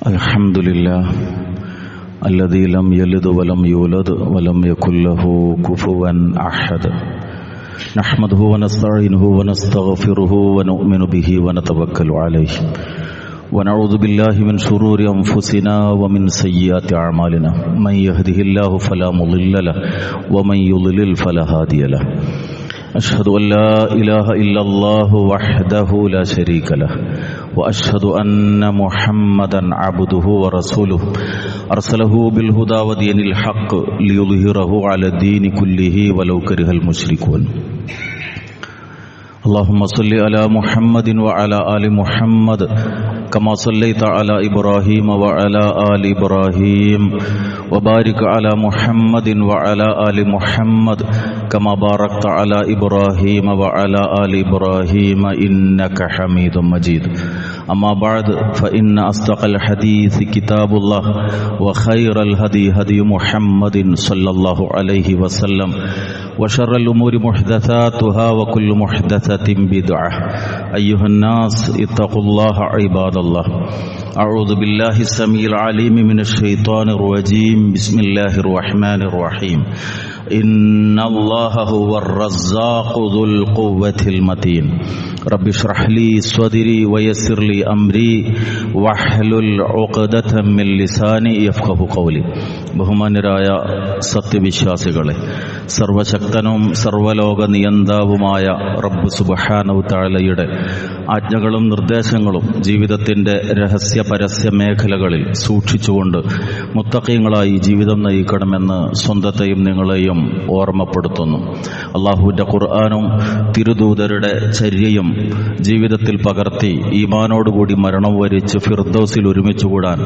الحمد لله الذي لم يلد ولم يولد ولم يكن له كفوا أحد نحمده ونستعينه ونستغفره ونؤمن به ونتوكل عليه ونعوذ بالله من شرور أنفسنا ومن سيئات أعمالنا من يهده الله فلا مضل له ومن يضلل فلا هادي له أشهد أن لا إله إلا الله وحده لا شريك له وأشهد أن محمدا عبده ورسوله أرسله بالهدى ودين الحق ليظهره على الدين كله ولو كره المشركون اللهم صل على محمد وعلى آل محمد كما صليت على إبراهيم وعلى آل إبراهيم وبارك على محمد وعلى آل محمد كما باركت على إبراهيم وعلى آل إبراهيم إنك حميد مجيد أما بعد فإن أصدق الحديث كتاب الله وخير الهدي هدي محمد صلى الله عليه وسلم وشر الأمور محدثاتها وكل محدثة بدعة أيها الناس اتقوا الله عباد الله أعوذ بالله السميع العليم من الشيطان الرجيم بسم الله الرحمن الرحيم إن الله هو الرزاق ذو القوة المتين رب اشرح لي صدري ويسر لي أمري واحلل عقدة من لساني يفقهوا قولي ബഹുമാന്യരായ സത്യവിശ്വാസികളെ, സർവശക്തനും സർവലോക നിയന്താവുമായ റബ്ബ് സുബ്ഹാനഹു തആലയുടെ ആജ്ഞകളും നിർദ്ദേശങ്ങളും ജീവിതത്തിന്റെ രഹസ്യ പരസ്യ മേഖലകളിൽ സൂക്ഷിച്ചുകൊണ്ട് മുത്തഖീങ്ങളായി ജീവിതം നയിക്കണമെന്ന് സ്വന്തത്തെയും നിങ്ങളെയും ഓർമ്മപ്പെടുത്തുന്നു. അല്ലാഹുവിന്റെ ഖുർആനും തിരുദൂതരുടെ ചര്യയും ജീവിതത്തിൽ പകർത്തി ഈമാനോടുകൂടി മരണം വരിച്ച് ഫിർദൗസിൽ ഒരുമിച്ചുകൂടാൻ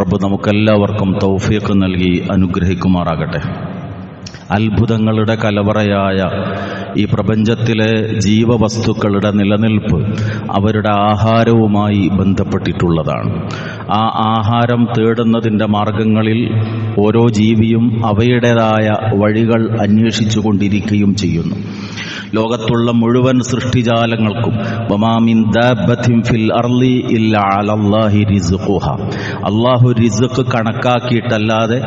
റബ്ബ് നമുക്കെല്ലാവർക്കും തൗഫീഖ് നൽകി അനുഗ്രഹിക്കുമാറാകട്ടെ. അത്ഭുതങ്ങളുടെ കലവറയായ ഈ പ്രപഞ്ചത്തിലെ ജീവവസ്തുക്കളുടെ നിലനിൽപ്പ് അവരുടെ ആഹാരവുമായി ബന്ധപ്പെട്ടിട്ടുള്ളതാണ്. ആ ആഹാരം തേടുന്നതിൻ്റെ മാർഗങ്ങളിൽ ഓരോ ജീവിയും അവയുടേതായ വഴികൾ അന്വേഷിച്ചു കൊണ്ടിരിക്കുകയും ചെയ്യുന്നു. ലോകത്തുള്ള മുഴുവൻ സൃഷ്ടിജാലങ്ങൾക്കും വമാ മിൻ ദാബത്തിൻ ഫിൽ അർളി ഇല്ലാ അലല്ലാഹി റിസ്ഖുഹാ, അല്ലാഹു റിസ്ഖ് കണക്കാക്കിയിട്ടല്ലാതെ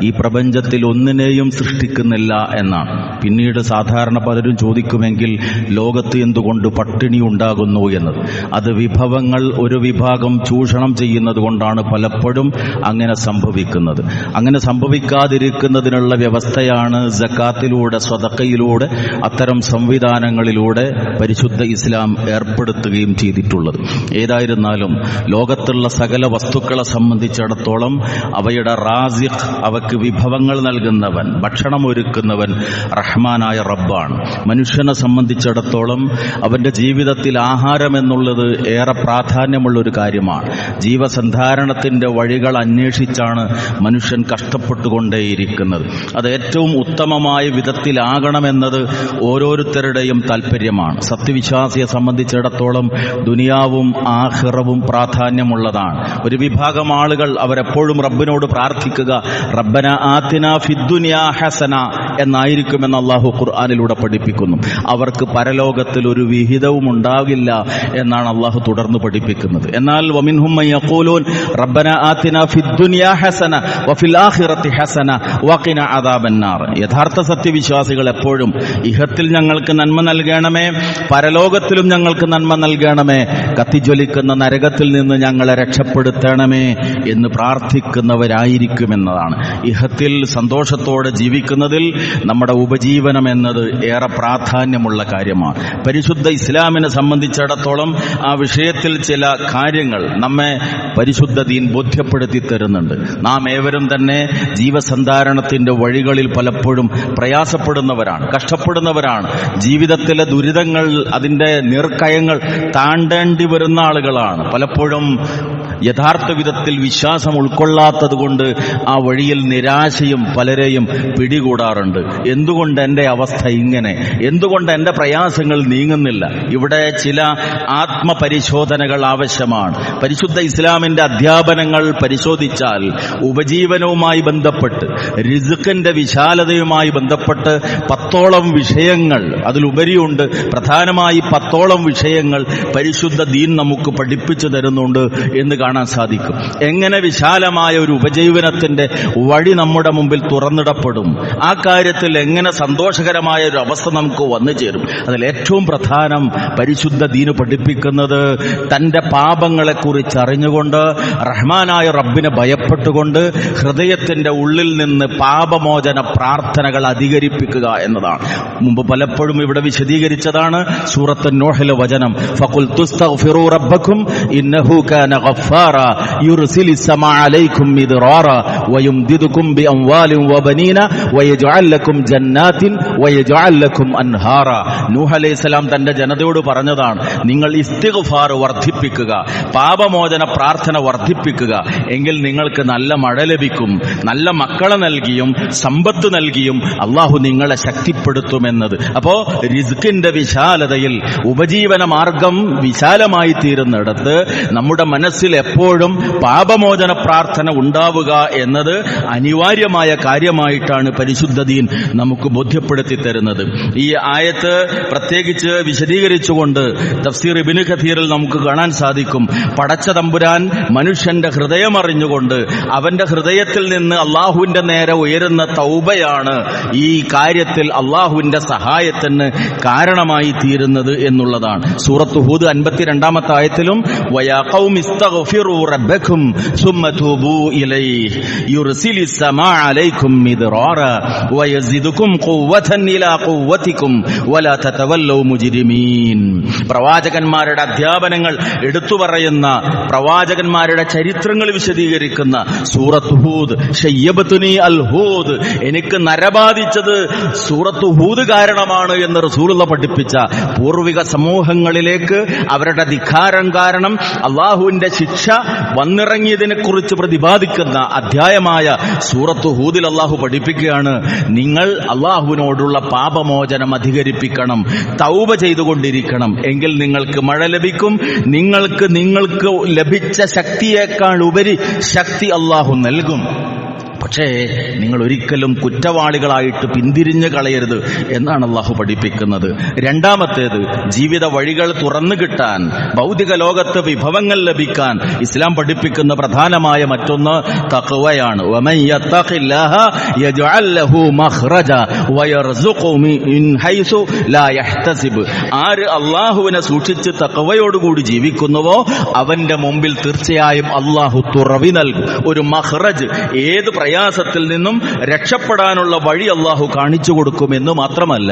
ഈ പ്രപഞ്ചത്തിൽ ഒന്നിനെയും സൃഷ്ടിക്കുന്നില്ല എന്നാണ്. പിന്നീട് സാധാരണ പലരും ചോദിക്കുമെങ്കിൽ ലോകത്ത് എന്തുകൊണ്ട് പട്ടിണി ഉണ്ടാകുന്നു എന്നത്. അത് വിഭവങ്ങൾ ഒരു വിഭാഗം ചൂഷണം ചെയ്യുന്നത് കൊണ്ടാണ് പലപ്പോഴും അങ്ങനെ സംഭവിക്കുന്നത്. അങ്ങനെ സംഭവിക്കാതിരിക്കുന്നതിനുള്ള വ്യവസ്ഥയാണ് സക്കാത്തിലൂടെ സ്വതക്കയിലൂടെ അത്തരം സംവിധാനങ്ങളിലൂടെ പരിശുദ്ധ ഇസ്ലാം ഏർപ്പെടുത്തുകയും ചെയ്തിട്ടുള്ളത്. ഏതായിരുന്നാലും ലോകത്തുള്ള സകല വസ്തുക്കളെ സംബന്ധിച്ചിടത്തോളം അവയുടെ റാസിഖ്, അവയ്ക്ക് വിഭവങ്ങൾ നൽകുന്നവൻ, ഭക്ഷണം ഒരുക്കുന്നവൻ റഹ്മാനായ റബ്ബാണ്. മനുഷ്യനെ സംബന്ധിച്ചിടത്തോളം അവന്റെ ജീവിതത്തിൽ ആഹാരം എന്നുള്ളത് ഏറെ പ്രാധാന്യമുള്ളൊരു കാര്യമാണ്. ജീവസന്ധാരണത്തിന്റെ വഴികൾ അന്വേഷിച്ചാണ് മനുഷ്യൻ കഷ്ടപ്പെട്ടുകൊണ്ടേയിരിക്കുന്നത്. അത് ഏറ്റവും ഉത്തമമായ വിധത്തിലാകണമെന്നത് ഓരോരുത്തരുടെയും താല്പര്യമാണ്. സത്യവിശ്വാസിയെ സംബന്ധിച്ചിടത്തോളം ദുനിയാവും ആഖിറവും പ്രാധാന്യമുള്ളതാണ്. ഒരു വിഭാഗം ആളുകൾ അവരെപ്പോഴും റബ്ബിനോട് പ്രാർത്ഥിക്കുക റബ്ബന ആതിനാ ഫിദ്ദുനിയാ ഹസന എന്നായിരിക്കുമെന്ന് അല്ലാഹു ഖുർആനിലൂടെ പഠിപ്പിക്കുന്നു. അവർക്ക് പരലോകത്തിൽ ഒരു വിഹിതവും ഉണ്ടാകില്ല എന്നാണ് അല്ലാഹു തുടർന്ന് പഠിപ്പിക്കുന്നത്. എന്നാൽ വമിൻഹും മൻ യഖൂലൂൻ റബ്ബന ആതിനാ ഫിദ്ദുനിയാ ഹസന വഫിൽ ആഖിറതി ഹസന വഖിന അദാബന്നാർ. യഥാർത്ഥ സത്യവിശ്വാസികൾ എപ്പോഴും ഇഹത്തിൽ ഞങ്ങൾക്ക് നന്മ നൽകണമേ, പരലോകത്തിലും ഞങ്ങൾക്ക് നന്മ നൽകണമേ, കത്തിജ്വലിക്കുന്ന നരകത്തിൽ നിന്ന് ഞങ്ങളെ രക്ഷപ്പെടുത്തണമേ എന്ന് പ്രാർത്ഥിക്കുന്നവരായിരിക്കുമെന്നതാണ്. ഇഹത്തിൽ സന്തോഷത്തോടെ ജീവിക്കുന്നതിൽ നമ്മുടെ ഉപജീവനം എന്നത് ഏറെ പ്രാധാന്യമുള്ള കാര്യമാണ്. പരിശുദ്ധ ഇസ്ലാമിനെ സംബന്ധിച്ചിടത്തോളം ആ വിഷയത്തിൽ ചില കാര്യങ്ങൾ നമ്മെ പരിശുദ്ധ ദീൻ ബോധ്യപ്പെടുത്തി തരുന്നുണ്ട്. നാം ഏവരും തന്നെ ജീവസന്ധാരണത്തിന്റെ വഴികളിൽ പലപ്പോഴും പ്രയാസപ്പെടുന്നവരാണ്, കഷ്ടപ്പെടുന്നവരാണ്. ജീവിതത്തിലെ ദുരിതങ്ങൾ, അതിന്റെ നീർക്കയങ്ങൾ താണ്ടേണ്ടി വരുന്ന ആളുകളാണ്. പലപ്പോഴും യഥാർത്ഥ വിധത്തിൽ വിശ്വാസം ഉൾക്കൊള്ളാത്തത് കൊണ്ട് ആ വഴിയിൽ നിരാശയും പലരെയും പിടികൂടാറുണ്ട്. എന്തുകൊണ്ട് എൻ്റെ അവസ്ഥ ഇങ്ങനെ, എന്തുകൊണ്ട് എൻ്റെ പ്രയാസങ്ങൾ നീങ്ങുന്നില്ല? ഇവിടെ ചില ആത്മപരിശോധനകൾ ആവശ്യമാണ്. പരിശുദ്ധ ഇസ്ലാമിന്റെ അധ്യാപനങ്ങൾ പരിശോധിച്ചാൽ ഉപജീവനവുമായി ബന്ധപ്പെട്ട്, റിസ്ഖിന്റെ വിശാലതയുമായി ബന്ധപ്പെട്ട് 10ഓളം വിഷയങ്ങൾ, അതിലുപരിയുണ്ട് പ്രധാനമായി 10ഓളം വിഷയങ്ങൾ പരിശുദ്ധ ദീൻ നമുക്ക് പഠിപ്പിച്ചു തരുന്നുണ്ട് എന്ന് കാണാൻ സാധിക്കും. എങ്ങനെ വിശാലമായ ഒരു ഉപജീവനത്തിന്റെ വഴി നമ്മുടെ മുമ്പിൽ തുറന്നിടപ്പെടും, ആ കാര്യത്തിൽ എങ്ങനെ സന്തോഷകരമായ ഒരു അവസ്ഥ നമുക്ക് വന്നു ചേരും. അതിൽ ഏറ്റവും പ്രധാനം പരിശുദ്ധ ദീന് പഠിപ്പിക്കുന്നത് തന്റെ പാപങ്ങളെക്കുറിച്ച് അറിഞ്ഞുകൊണ്ട് റഹ്മാനായ റബ്ബിനെ ഭയപ്പെട്ടുകൊണ്ട് ഹൃദയത്തിന്റെ ഉള്ളിൽ നിന്ന് പാപമോചന പ്രാർത്ഥനകൾ അധികരിപ്പിക്കുക എന്നതാണ്. മുമ്പ് പലപ്പോഴും ഇവിടെ വിശദീകരിച്ചതാണ് സൂറത്ത് നൂഹിലെ വചനം, ഫഖുൽ തുസ്തഗ്ഫിറൂ റബ്ബക്കും ഇന്നഹു കാന ഗഫാറ യുർസിലിസ് സമാ അലൈക്കും മിദ്റാറ വയുംദിദുകും ബിഅംവാലിൻ വബനീന വയജ്അൽ ലക്കും ജന്നാത്തിൻ വയജ്അൽ ലക്കും അൻഹാറ. നൂഹ് അലൈഹിസ്സലാം തന്റെ ജനതയോട് പറഞ്ഞതാണ്, നിങ്ങൾ ഇസ്തിഗ്ഫാർ വർദ്ധിപ്പിക്കുക, പാപമോചന പ്രാർത്ഥന വർദ്ധിപ്പിക്കുക, എങ്കിൽ നിങ്ങൾക്ക് നല്ല മഴ ലഭിക്കും, നല്ല മക്കളെ നൽകിയും സമ്പത്ത് നൽകിയും അള്ളാഹു നിങ്ങളെ ശക്തിപ്പെടുത്തുമെന്നത്. അപ്പോ റിസ്കിന്റെ വിശാലതയിൽ ഉപജീവന മാർഗം വിശാലമായി തീരുന്നിടത്ത് നമ്മുടെ മനസ്സിൽ എപ്പോഴും പാപമോചന പ്രാർത്ഥന ഉണ്ടാവുക എന്നത് അനിവാര്യമായ കാര്യമായിട്ടാണ് പരിശുദ്ധ ദീൻ നമുക്ക് ബോധ്യപ്പെടുത്തി തരുന്നത്. ഈ ആയത്ത് പ്രത്യേകിച്ച് വിശദീകരിച്ചുകൊണ്ട് തഫ്സീർ ഇബ്നു കഥീറിൽ നമുക്ക് കാണാൻ സാധിക്കും, പടച്ച തമ്പുരാൻ മനുഷ്യന്റെ ഹൃദയം അറിഞ്ഞുകൊണ്ട് അവന്റെ ഹൃദയത്തിൽ നിന്ന് അള്ളാഹുവിന്റെ നേരെ ഉയരുന്ന തൗബയാണ് ഈ കാര്യത്തിൽ അള്ളാഹുവിന്റെ സഹായത്തിന് കാരണമായി തീരുന്നത് എന്നുള്ളതാണ്. സൂറത്ത് ഹൂദ് 52-ാമത്തെ ആയത്തിലും വയാ ഖൗമി ഇസ്തഗ്ഫിറൂ റബ്ബക്കും സുമ്മ തൂബൂ ഇലൈഹി യുർസിലിസ് സമാ അലൈക്കും മിദ്റാറ വയസിദുകും ഖുവ്വതൻ ഇലാ ഖുവ്വതികും വലാ തതവല്ലൂ മുജ്രിമീൻ. പ്രവാചകന്മാരുടെ അധ്യാപനങ്ങൾ എടുത്തു പറയുന്ന, പ്രവാചകന്മാരുടെ ചരിത്രങ്ങൾ വിശദീകരിക്കുന്ന സൂറത്ത് ഹൂദ്. ശയ്യബതുനി അൽ ഹൂദ്, എനിക്ക് നരബാധിച്ചത് സൂറത്ത് ഹൂദ് കാരണമാണ് എന്ന് റസൂലുള്ള പഠിപ്പിച്ച പൂർവിക സമൂഹങ്ങളിലേക്ക് അവരുടെ ധിക്കാരം കാരണം അള്ളാഹുവിന്റെ ശിക്ഷ വന്നിറങ്ങിയതിനെ കുറിച്ച് പ്രതിപാദിക്കുന്ന അധ്യായമായ സൂറത്ത് ഹൂദിൽ അള്ളാഹു പഠിപ്പിക്കുകയാണ്, നിങ്ങൾ അള്ളാഹുവിനോടുള്ള പാപമോചനം അധികരിപ്പിക്കണം, തൗബ ചെയ്തുകൊണ്ടിരിക്കണം, എങ്കിൽ നിങ്ങൾക്ക് മഴ ലഭിക്കും, നിങ്ങൾക്ക് ലഭിച്ച ശക്തിയേക്കാൾ ഉപരി ശക്തി അള്ളാഹു നൽകും. പക്ഷേ നിങ്ങൾ ഒരിക്കലും കുറ്റവാളികളായിട്ട് പിന്തിരിഞ്ഞു കളയരുത് എന്നാണ് അള്ളാഹു പഠിപ്പിക്കുന്നത്. രണ്ടാമത്തേത്, ജീവിത വഴികൾ തുറന്നു കിട്ടാൻ, ഭൗതിക ലോകത്ത് വിഭവങ്ങൾ ലഭിക്കാൻ ഇസ്ലാം പഠിപ്പിക്കുന്ന പ്രധാനമായ മറ്റൊന്ന് തഖ്വയാണ്. വമൻ യത്തഖില്ലാഹ യജ്അൽ ലഹു മഖ്റജ വയർസുഖു മിൻ ഹൈസു ലാ യഹ്തസിബ്. ആര് അള്ളാഹുവിനെ സൂക്ഷിച്ച് തഖ്വയോടുകൂടി ജീവിക്കുന്നുവോ അവന്റെ മുമ്പിൽ തീർച്ചയായും അള്ളാഹു തുറവി നൽകും, ഒരു മഖ്റജ്, ഏത് പ്രയാസത്തിൽ നിന്നും രക്ഷപ്പെടാനുള്ള വഴി അള്ളാഹു കാണിച്ചു കൊടുക്കുമെന്ന് മാത്രമല്ല,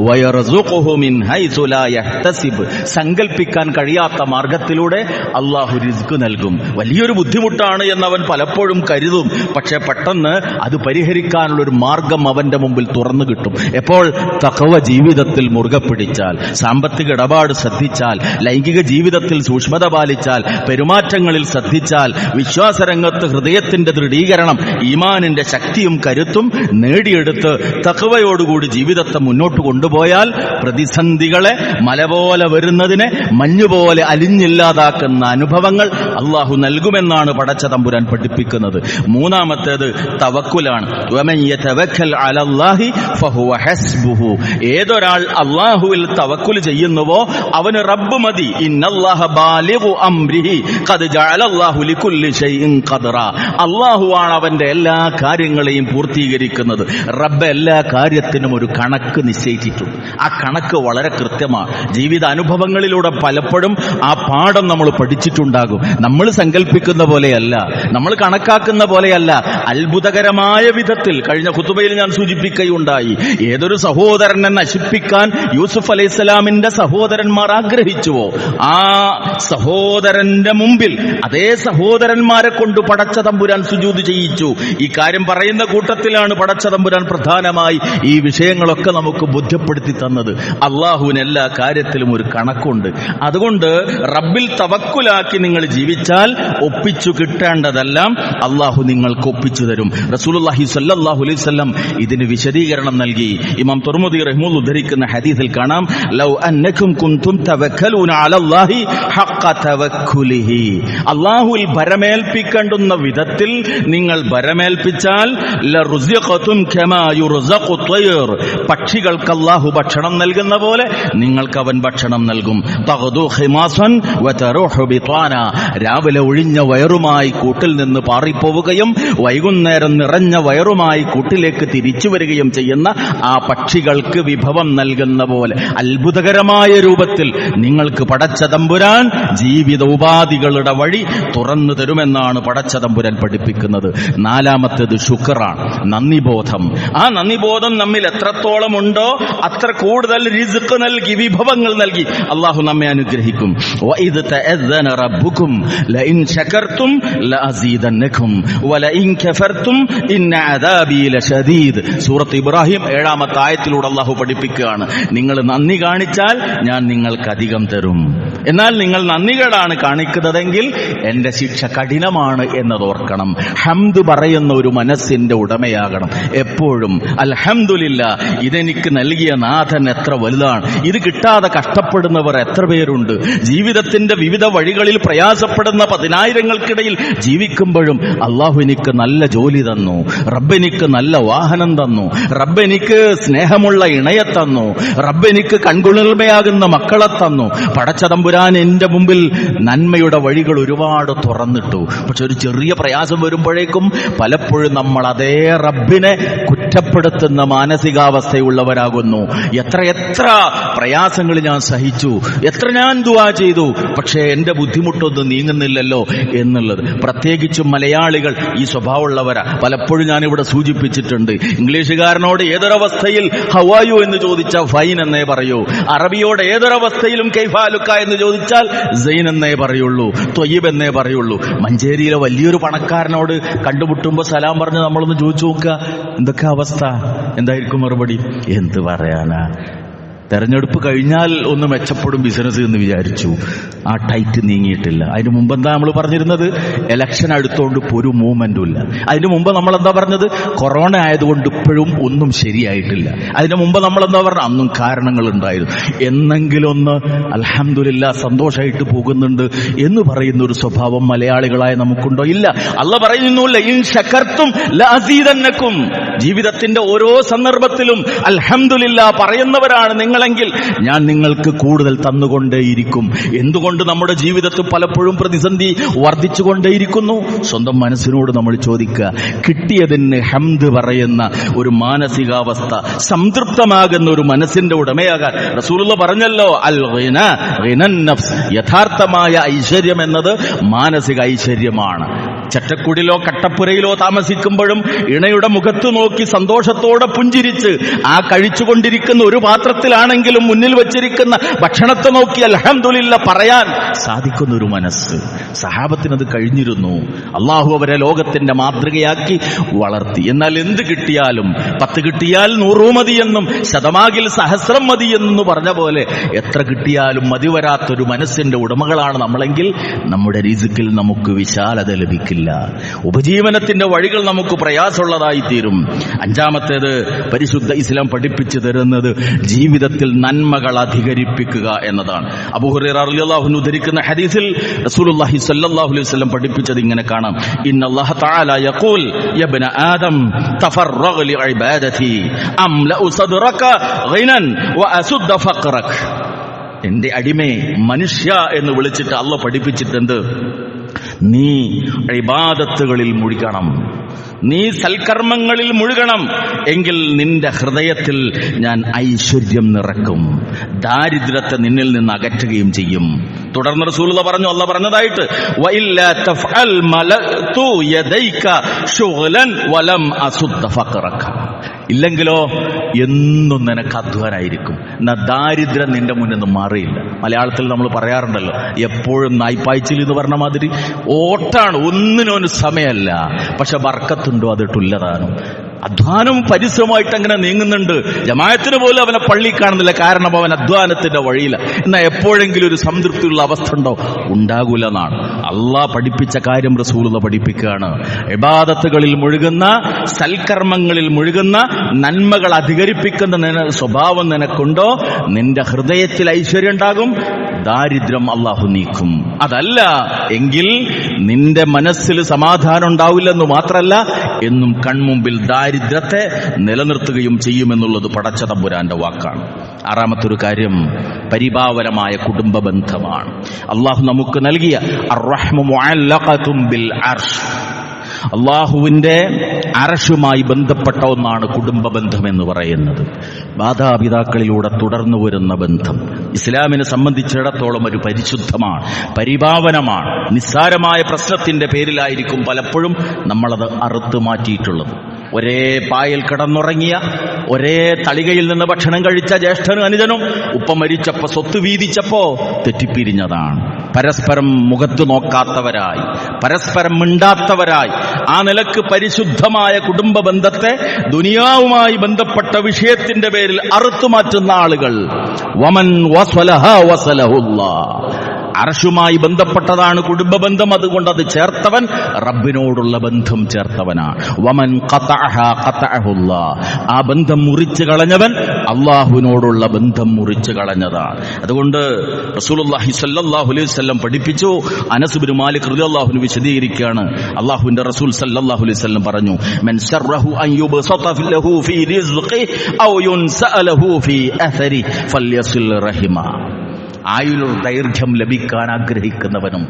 വയർസുഖുഹു മിൻ ഹൈസു ലാ യഹ്തസിബ്, സങ്കല്പിക്കാൻ കഴിയാത്ത മാർഗത്തിലൂടെ അള്ളാഹു റിസ്ക് നൽകും. വലിയൊരു ബുദ്ധിമുട്ടാണ് എന്നവൻ പലപ്പോഴും കരുതും, പക്ഷെ പെട്ടെന്ന് അത് പരിഹരിക്കാനുള്ള ഒരു മാർഗം അവന്റെ മുമ്പിൽ തുറന്നു കിട്ടും. എപ്പോൾ തഖ്വ ജീവിതത്തിൽ മുറുകെ പിടിച്ചാൽ, സാമ്പത്തിക ഇടപാട് ശ്രദ്ധിച്ചാൽ, ലൈംഗിക ജീവിതത്തിൽ സൂക്ഷ്മത പാലിച്ചാൽ, പെരുമാറ്റങ്ങളിൽ ശ്രദ്ധിച്ചാൽ, വിശ്വാസരംഗത്ത് ഹൃദയത്തിന്റെ ദൃഢീകരണം, ഈമാനിന്റെ ശക്തിയും കരുത്തും നേടിയെടുത്ത് തഖ്വയോടുകൂടി ജീവിതത്തെ മുന്നോട്ട് കൊണ്ടുപോയാൽ പ്രതിസന്ധികളെ മല പോലെ വരുന്നതിനെ മഞ്ഞുപോലെ അലിഞ്ഞില്ലാതാക്കുന്ന അനുഭവങ്ങൾ അള്ളാഹു നൽകുമെന്നാണ് പടച്ച തമ്പുരാൻ പഠിപ്പിക്കുന്നത്. മൂന്നാമത്തേത് തവക്കുലാണ്. വമൻ യതവക്കൽ അലല്ലാഹി ഫഹുവ ഹസ്ബുഹു. ഏതൊരാൾ അള്ളാഹുവിൽ തവക്കുൽ ചെയ്യുന്നുവോ അവന് റബ്ബ് മതി. ഇന്നല്ലാഹ ബാലിഗു അംരിഹി ഖദ് ജഅലല്ലാഹു ലികുല്ലി ഷൈഇൻ ഖദറ. അള്ളാഹുവാണ് അവന്റെ എല്ലാ കാര്യങ്ങളെയും പൂർത്തീകരിക്കുന്നത്. റബ്ബ് എല്ലാ കാര്യത്തിനും ഒരു കണക്ക് നിശ്ചയിച്ചിട്ടുണ്ട്. ആ കണക്ക് വളരെ കൃത്യമാണ്. ജീവിത അനുഭവങ്ങളിലൂടെ പലപ്പോഴും ആ പാഠം നമ്മൾ പഠിച്ചിട്ടുണ്ടാകും. നമ്മൾ സങ്കല്പിക്കുന്ന പോലെയല്ല, നമ്മൾ കണക്കാക്കുന്ന പോലെയല്ല. അത്ഭുതകരമായ വിധത്തിൽ കഴിഞ്ഞ ഖുതുബയിൽ ഞാൻ സൂചിപ്പിക്കുകയുണ്ടായി, ഏതൊരു സഹോദരനെ നശിപ്പിക്കാൻ യൂസുഫ് അലൈഹിസ്സലാമിന്റെ സഹോദരന്മാർ ആഗ്രഹിച്ചുവോ ആ സഹോദരന്റെ മുമ്പിൽ അതേ സഹോദരന്മാരെ കൊണ്ട് പടച്ച തമ്പുരാൻ സുജൂദ് ചെയ്യിച്ചു. ഈ കാര്യം പറയുന്ന കൂട്ടത്തിലാണ് പടച്ച തമ്പുരാൻ പ്രധാനമായി ഈ വിഷയങ്ങളൊക്കെ നമുക്ക് ബോധ്യപ്പെടുത്തി തന്നത്. അള്ളാഹുവിന് എല്ലാ കാര്യത്തിലും ഒരു കണക്കുണ്ട്. അതുകൊണ്ട് റബ്ബിൽ തവക്കുലാക്കി നിങ്ങൾ ജീവിച്ചാൽ ഒപ്പിച്ചു കിട്ടേണ്ടതെല്ലാം അള്ളാഹു നിങ്ങൾക്ക് ഒപ്പിച്ചു തരും. റസൂലുള്ളാഹി സ്വല്ലല്ലാഹു അലൈഹി വസല്ലം ഇതിന് വിശദീകരണം നൽകി. ഇമാം തുർമുദി റഹിമഹുല്ലാഹ് ഉദ്ധരിക്കുന്ന ഹദീസിൽ കാണാം, ലൗ അന്നകും കുൻതും തവക്കലൂന അലല്ലാഹി ഹഖ തവക്കുലിഹി. അള്ളാഹുവിൽ ഭരമേൽപ്പിക്കേണ്ടുന്ന വിധത്തിൽ നിങ്ങൾ ഭരമേൽപ്പിച്ചാൽ കൽപ്പിച്ചാൽ ലറുസിഖതും കമാ യുർസഖു ത്വയ്ർ, പക്ഷികൾക്ക് അല്ലാഹു ഭക്ഷണം നൽകുന്ന പോലെ നിങ്ങൾക്ക് അവൻ ഭക്ഷണം നൽകും. തഗ്ദു ഖിമാസൻ വതറൂഹു ബിത്വാന, രാവിലെ ഒഴിഞ്ഞ വയറുമായി കൂട്ടിൽ നിന്ന് പാറിപ്പോവുകയും വൈകുന്നേരം നിറഞ്ഞ വയറുമായി കൂട്ടിലേക്ക് തിരിച്ചു വരികയും ചെയ്യുന്ന ആ പക്ഷികൾക്ക് വിഭവം നൽകുന്ന പോലെ അത്ഭുതകരമായ രൂപത്തിൽ നിങ്ങൾക്ക് പടച്ച തമ്പുരാൻ ജീവിത ഉപാധികളുടെ വഴി തുറന്നു തരുമെന്നാണ് പടച്ച തമ്പുരാൻ പഠിപ്പിക്കുന്നത്. നാലാമത്തേത് ശുക്റാണ്, നന്ദിബോധം. ആ നന്ദിബോധം നമ്മിൽ എത്രത്തോളം ഉണ്ടോ അത്ര കൂടുതൽ റിസ്ക് നൽകി, വിഭവങ്ങൾ നൽകി അള്ളാഹു നമ്മെ അനുഗ്രഹിക്കും. വഇദ് തഅദ്ദന റബ്ബുകും ലഇൻ ശകർതും ലഅസീദന്നകും വലഇൻ കഫർതും ഇന്ന അദാബി ലശദീദ്. സൂറത്ത് ഇബ്രാഹിം 7-ാമത്തെ ആയത്തിലൂടെ അള്ളാഹു പഠിപ്പിക്കുകയാണ്, നിങ്ങൾ നന്ദി കാണിച്ചാൽ ഞാൻ നിങ്ങൾക്ക് അധികം തരും. എന്നാൽ നിങ്ങൾ നന്ദികേടാണ് കാണിക്കുന്നതെങ്കിൽ എന്റെ ശിക്ഷ കഠിനമാണ് എന്നതോർക്കണം. ഹംദ് പറയുന്ന ഒരു മനസ്സിന്റെ ഉടമയാകണം എപ്പോഴും. അൽഹംദുലില്ലാ, ഇതെനിക്ക് നൽകിയ നാഥൻ എത്ര വലുതാണ്, ഇത് കിട്ടാതെ കഷ്ടപ്പെടുന്നവർ എത്ര പേരുണ്ട്, ജീവിതത്തിന്റെ വിവിധ വഴികളിൽ പ്രയാസപ്പെടുന്ന 10,000-കൾക്കിടയിൽ ജീവിക്കുമ്പോഴും അള്ളാഹു എനിക്ക് നല്ല ജോലി തന്നു, റബ്ബ് എനിക്ക് നല്ല വാഹനം തന്നു, റബ്ബ് എനിക്ക് സ്നേഹമുള്ള ഇണയെ തന്നു, റബ്ബ് എനിക്ക് കൺകുളിർമയാകുന്ന മക്കളെ തന്നു. പടച്ച തമ്പുരാൻ എന്റെ മുമ്പിൽ നന്മയുടെ വഴികൾ ഒരുപാട് തുറന്നിട്ടു. പക്ഷെ ഒരു ചെറിയ പ്രയാസം വരുമ്പോഴേക്കും പലപ്പോഴും നമ്മൾ അതേ റബ്ബിനെ കുറ്റപ്പെടുത്തുന്ന മാനസികാവസ്ഥയുള്ളവരാകുന്നു. എത്ര പ്രയാസങ്ങൾ ഞാൻ സഹിച്ചു, എത്ര ഞാൻ ദുആ ചെയ്തു, പക്ഷേ എന്റെ ബുദ്ധിമുട്ടൊന്നും നീങ്ങുന്നില്ലല്ലോ എന്നുള്ളത്. പ്രത്യേകിച്ചും മലയാളികൾ ഈ സ്വഭാവമുള്ളവരാ. പലപ്പോഴും ഞാനിവിടെ സൂചിപ്പിച്ചിട്ടുണ്ട്, ഇംഗ്ലീഷുകാരനോട് ഏതൊരവസ്ഥയിൽ ഹവായു എന്ന് ചോദിച്ചാൽ ഫൈൻ എന്നേ പറയൂ, അറബിയോട് ഏതൊരവസ്ഥയിലും കൈഫാലുക്ക എന്ന് ചോദിച്ചാൽ സൈൻ എന്നേ പറയുള്ളൂ, ത്വയ്യിബ് എന്നേ പറയുള്ളൂ. മഞ്ചേരിയിലെ വലിയൊരു പണക്കാരനോട് കണ്ടുമുട്ടുമ്പോൾ സലാം പറഞ്ഞ് നമ്മളൊന്ന് ചോദിച്ചു നോക്കുക, എന്തൊക്കെ അവസ്ഥ, എന്തായിരിക്കും മറുപടി? എന്ത് പറയാനാ, തെരഞ്ഞെടുപ്പ് കഴിഞ്ഞാൽ ഒന്ന് മെച്ചപ്പെടും ബിസിനസ് എന്ന് വിചാരിച്ചു, ആ ടൈറ്റ് നീങ്ങിയിട്ടില്ല. അതിന് മുമ്പ് എന്താ നമ്മൾ പറഞ്ഞിരുന്നത്? ഇലക്ഷൻ അടുത്തോണ്ട് ഇപ്പോൾ ഒരു മൂവ്മെന്റും ഇല്ല. അതിന് മുമ്പ് നമ്മളെന്താ പറഞ്ഞത്? കൊറോണ ആയതുകൊണ്ട് ഇപ്പോഴും ഒന്നും ശരിയായിട്ടില്ല. അതിന് മുമ്പ് നമ്മളെന്താ പറഞ്ഞത്? അന്നും കാരണങ്ങൾ ഉണ്ടായിരുന്നു. എന്നെങ്കിലും ഒന്ന് അൽഹംദുലില്ലാ സന്തോഷമായിട്ട് പോകുന്നുണ്ട് എന്ന് പറയുന്ന ഒരു സ്വഭാവം മലയാളികളായ നമുക്കുണ്ടോ? ഇല്ല. അല്ലാഹു പറയുന്നു ലഇൻ ശകർതും ലഅസീദന്നകും. ജീവിതത്തിന്റെ ഓരോ സന്ദർഭത്തിലും അൽഹംദുലില്ലാ പറയുന്നവരാണ് നിങ്ങളെങ്കിൽ ഞാൻ നിങ്ങൾക്ക് കൂടുതൽ തന്നുകൊണ്ടേയിരിക്കും. എന്തുകൊണ്ട് നമ്മുടെ ജീവിതത്തിൽ പലപ്പോഴും പ്രതിസന്ധി വർദ്ധിച്ചുകൊണ്ടേയിരിക്കുന്നു? സ്വന്തം മനസ്സിനോട് നമ്മൾ ചോദിക്കുക, കിട്ടിയതിന് ഹംദ് പറയുന്ന ഒരു മാനസികാവസ്ഥ, സംതൃപ്തമാകുന്ന ഒരു മനസ്സിന്റെ ഉടമയാകാൻ റസൂലുള്ളാഹി പറഞ്ഞല്ലോ, അൽ ഗിന ഗിനൻ നഫ്സ്. യഥാർത്ഥമായ ഐശ്വര്യം എന്നത് മാനസിക ഐശ്വര്യമാണ്. ചട്ടക്കുടിലോ കട്ടപ്പുരയിലോ താമസിക്കുമ്പോഴും ഇണയുടെ മുഖത്ത് നോക്കി സന്തോഷത്തോടെ പുഞ്ചിരിച്ച് ആ കഴിച്ചുകൊണ്ടിരിക്കുന്ന ഒരു പാത്രത്തിലാണെങ്കിലും മുന്നിൽ വെച്ചിരിക്കുന്ന ഭക്ഷണത്തെ നോക്കി അൽഹംദുലില്ലാ പറയാൻ സാധിക്കുന്ന ഒരു മനസ്സ്. സഹാബത്തിനത് കഴിഞ്ഞിരുന്നു. അള്ളാഹു അവരെ ലോകത്തിന്റെ മാതൃകയാക്കി വളർത്തി. എന്നാൽ എന്ത് കിട്ടിയാലും 10 കിട്ടിയാൽ 100 മതിയെന്നും ശതമാകിൽ സഹസ്രം മതിയെന്ന് പറഞ്ഞ പോലെ എത്ര കിട്ടിയാലും മതിവരാത്തൊരു മനസ്സിന്റെ ഉടമകളാണ് നമ്മളെങ്കിൽ നമ്മുടെ റിസ്കിൽ നമുക്ക് വിശാലത ലഭിക്കില്ല. ഉപജീവനത്തിന്റെ വഴികൾ നമുക്ക് പ്രയാസമുള്ളതായി തീരും. 5-ാമത്തേത് പരിശുദ്ധ ഇസ്ലാം പഠിപ്പിച്ചു തരുന്നത് ജീവിതത്തിൽ നന്മകൾ അധികരിപ്പിക്കുക എന്നതാണ്. അബൂ ഹുറൈറ റളിയല്ലാഹു അൻഹു ഉദ്ധരിക്കുന്ന ഹദീസിൽ റസൂലുള്ളാഹി സ്വല്ലല്ലാഹു അലൈഹി വസല്ലം പഠിപ്പിച്ചത് ഇങ്ങനെ കാണാം, ഇന്നല്ലാഹ തആല യഖൂൽ യ ഇബ്ന ആദം തഫറഗ് ലിഇബാദതി അംലഉ സദ്റക ഗിനൻ വഅസുദ്ദ ഫഖറക. എന്റെ അടിമേ, മനുഷ്യ എന്ന് വിളിച്ചിട്ട് അല്ലാഹു പഠിപ്പിച്ചിട്ടുണ്ട്, നീ ഇബാദത്തുകളിൽ മുഴുകണം, നീ സൽക്കർമ്മങ്ങളിൽ മുഴുകണം, എങ്കിൽ നിന്റെ ഹൃദയത്തിൽ ഞാൻ ഐശ്വര്യം നിറക്കും, ദാരിദ്ര്യത്തെ നിന്നിൽ നിന്ന് അകറ്റുകയും ചെയ്യും. തുടർന്ന് റസൂലുള്ളാഹി പറഞ്ഞു, അല്ലാഹു പറഞ്ഞതായിട്ട്, വഇല്ലാ തഫഅൽ മലതു യദൈക ശുഗ്ലൻ വലം അസുദ്ദ ഫഖറക. ഇല്ലെങ്കിലോ എന്നും നിനക്ക് അധ്വാനായിരിക്കും, എന്നാ ദാരിദ്ര്യം നിന്റെ മുന്നിൽ നിന്ന് മാറിയില്ല. മലയാളത്തിൽ നമ്മൾ പറയാറുണ്ടല്ലോ, എപ്പോഴും നായ്പായ്ച്ചിൽ എന്ന് പറഞ്ഞ മാതിരി ഓട്ടാണ്, ഒന്നിനൊരു സമയമല്ല. പക്ഷെ ബർക്കത്തുണ്ടോ അതിട്ടുള്ളതാണ്. അധ്വാനം പരിശ്രമമായിട്ട് അങ്ങനെ നീങ്ങുന്നുണ്ട്. ജമാഅത്തിന് പോലും അവനെ പള്ളി കാണുന്നില്ല, കാരണം അവൻ അധ്വാനത്തിന്റെ വഴിയില്ല. എന്നാൽ എപ്പോഴെങ്കിലും ഒരു സംതൃപ്തിയുള്ള അവസ്ഥ ഉണ്ടോ? ഉണ്ടാകൂല എന്നാണ് അള്ളാഹ് പഠിപ്പിച്ച കാര്യം. റസൂലുള്ളാഹി പഠിപ്പിക്കുകയാണ്, ഇബാദത്തുകളിൽ മുഴുകുന്ന, സൽക്കർമ്മങ്ങളിൽ മുഴുകുന്ന, നന്മകൾ അധികരിപ്പിക്കുന്ന സ്വഭാവം നിനക്കുണ്ടോ, നിന്റെ ഹൃദയത്തിൽ ഐശ്വര്യം ഉണ്ടാകും, ദാരിദ്ര്യം അള്ളാഹു നീക്കും. അതല്ല എങ്കിൽ നിന്റെ മനസ്സിൽ സമാധാനം ഉണ്ടാവില്ലെന്ന് മാത്രമല്ല, എന്നും കൺമുമ്പിൽ ദാരിദ്ര്യത്തെ നിലനിർത്തുകയും ചെയ്യുമെന്നുള്ളത് പടച്ച തമ്പുരാന്റെ വാക്കാണ്. ആറാമത്തൊരു കാര്യം പരിപാവനമായ കുടുംബ ബന്ധമാണ്. അള്ളാഹു നമുക്ക് നൽകിയ അർറഹ്മു മുഅല്ലഖതും ബിൽ അർശ്, അള്ളാഹുവിന്റെ അർശുമായി ബന്ധപ്പെട്ട ഒന്നാണ് കുടുംബ ബന്ധം എന്ന് പറയുന്നത്. മാതാപിതാക്കളിലൂടെ തുടർന്നു വരുന്ന ബന്ധം ഇസ്ലാമിനെ സംബന്ധിച്ചിടത്തോളം ഒരു പരിശുദ്ധമാണ്, പരിപാവനമാണ്. നിസ്സാരമായ പ്രശ്നത്തിന്റെ പേരിലായിരിക്കും പലപ്പോഴും നമ്മളത് അറുത്തു മാറ്റിയിട്ടുള്ളത്. ഒരേ പായൽ കിടന്നുറങ്ങിയ, ഒരേ തളികയിൽ നിന്ന് ഭക്ഷണം കഴിച്ച ജ്യേഷ്ഠനും അനുജനും ഉപ്പ മരിച്ചപ്പോ, സ്വത്ത് വീതിച്ചപ്പോ തെറ്റിപ്പിരിഞ്ഞതാണ്. പരസ്പരം മുഖത്ത് നോക്കാത്തവരായി, പരസ്പരം മിണ്ടാത്തവരായി, ആ നിലക്ക് പരിശുദ്ധമായ കുടുംബ ബന്ധത്തെ ദുനിയാവുമായി ബന്ധപ്പെട്ട വിഷയത്തിന്റെ പേരിൽ അറുത്തുമാറ്റുന്ന ആളുകൾ വമൻ വസലഹ വസലഹുല്ലാഹ്. അർശുമായി ബന്ധപ്പെട്ടതാണ് കുടുംബ ബന്ധം. അതുകൊണ്ട് അത് ചേർത്തവൻ റബ്ബിനോടുള്ള ബന്ധം ചേർത്തവനാണ്. വമൻ ഖതഅഹ ഖതഅഹുല്ലാഹ്. ആ ബന്ധം മുറിച്ചു കളഞ്ഞവൻ അള്ളാഹുവിനോടുള്ള ബന്ധം മുറിച്ചു കളഞ്ഞതാണ്. അതുകൊണ്ട് റസൂലുള്ളാഹി സ്വല്ലല്ലാഹു അലൈഹി വസല്ലം പഠിപ്പിച്ചു. അനസ് ഇബ്നു മാലിക് റളിയല്ലാഹു അൻഹു വിശദീകരിക്കുകയാണ്. അള്ളാഹുവിന്റെ റസൂൽ സ്വല്ലല്ലാഹു അലൈഹി വസല്ലം പറഞ്ഞു, മൻ ശർറഹു അൻ യുബ്സത ലഹു ഫീ റിസ്ഖി ഔ യുൻസഅ ലഹു ഫീ അഥരി ഫൽയസിൽ റഹിമ. ആയുർ ദൈർഘ്യം ലഭിക്കാൻ ആഗ്രഹിക്കുന്നവനും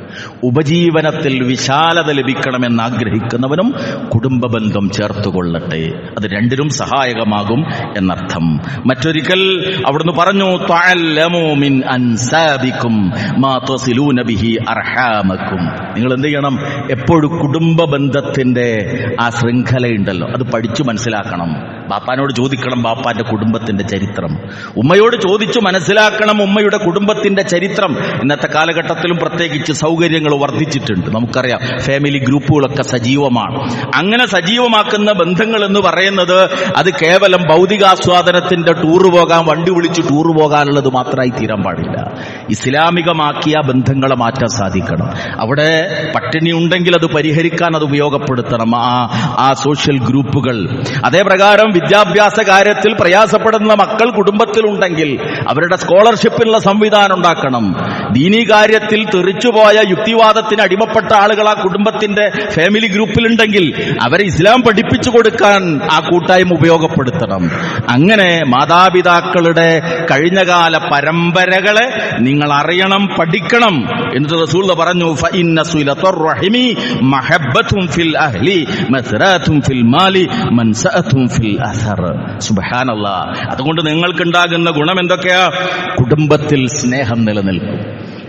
ഉപജീവനത്തിൽ വിശാലത ലഭിക്കണമെന്ന് ആഗ്രഹിക്കുന്നവനും കുടുംബ ബന്ധം ചേർത്തുകൊള്ളട്ടെ. അത് രണ്ടിനും സഹായകമാകും എന്നർത്ഥം. മറ്റൊരിക്കൽ അവിടുന്ന് പറഞ്ഞു, തഅല്ലമു മിൻ അൻസാബിക്കും മാ തസിലൂന ബിഹി അർഹാമക്കും. നിങ്ങൾ എന്ത് ചെയ്യണം? എപ്പോഴും കുടുംബ ബന്ധത്തിന്റെ ആ ശൃംഖലയുണ്ടല്ലോ, അത് പഠിച്ചു മനസ്സിലാക്കണം. ബാപ്പാനോട് ചോദിക്കണം ബാപ്പാന്റെ കുടുംബത്തിന്റെ ചരിത്രം, ഉമ്മയോട് ചോദിച്ചു മനസ്സിലാക്കണം ഉമ്മയുടെ കുടുംബത്തിന്റെ ചരിത്രം. ഇന്നത്തെ കാലഘട്ടത്തിലും പ്രത്യേകിച്ച് സൗകര്യങ്ങൾ വർദ്ധിച്ചിട്ടുണ്ട്. നമുക്കറിയാം, ഫാമിലി ഗ്രൂപ്പുകളൊക്കെ സജീവമാണ്. അങ്ങനെ സജീവമാക്കുന്ന ബന്ധങ്ങൾ എന്ന് പറയുന്നത് അത് കേവലം ഭൗതികാസ്വാദനത്തിന്റെ ടൂറ് പോകാൻ, വണ്ടി വിളിച്ച് ടൂറ് പോകാനുള്ളത് മാത്രമായി തീരാൻ പാടില്ല. ഇസ്ലാമികമാക്കിയ ബന്ധങ്ങളെ മാറ്റാൻ സാധിക്കണം. അവിടെ പട്ടിണി ഉണ്ടെങ്കിൽ അത് പരിഹരിക്കാൻ അത് ഉപയോഗപ്പെടുത്തണം ആ സോഷ്യൽ ഗ്രൂപ്പുകൾ. അതേ പ്രകാരം വിദ്യാഭ്യാസ കാര്യത്തിൽ പ്രയാസപ്പെടുന്ന മക്കൾ കുടുംബത്തിലുണ്ടെങ്കിൽ അവരുടെ സ്കോളർഷിപ്പിനുള്ള സംവിധാനം ഉണ്ടാക്കണം. ദീനീ കാര്യത്തിൽ തെറിച്ചുപോയ യുക്തിവാദത്തിന് അടിമപ്പെട്ട ആളുകൾ ആ കുടുംബത്തിന്റെ ഫാമിലി ഗ്രൂപ്പിലുണ്ടെങ്കിൽ അവരെ ഇസ്ലാം പഠിപ്പിച്ചു കൊടുക്കാൻ ആ കൂട്ടായ്മ ഉപയോഗപ്പെടുത്തണം. അങ്ങനെ മാതാപിതാക്കളുടെ കഴിഞ്ഞകാല പരമ്പരകളെ നിങ്ങൾ അറിയണം, പഠിക്കണം. എന്നിട്ട് റസൂൽ പറഞ്ഞു, ഫഇന്ന സിലത്തുർ റഹിമി മഹബ്ബത്തുൻ ഫിൽ അഹ്ലി മസ്റാത്തുൻ ഫിൽ മാലി മൻസഅത്തുൻ ഫിൽ അസർ. സുബ്ഹാനല്ലാഹ്. അതുകൊണ്ട് നിങ്ങൾക്കുണ്ടാകുന്ന ഗുണം എന്തൊക്കെയാ? കുടുംബത്തിൽ സ്നേഹം നിലനിൽക്കും,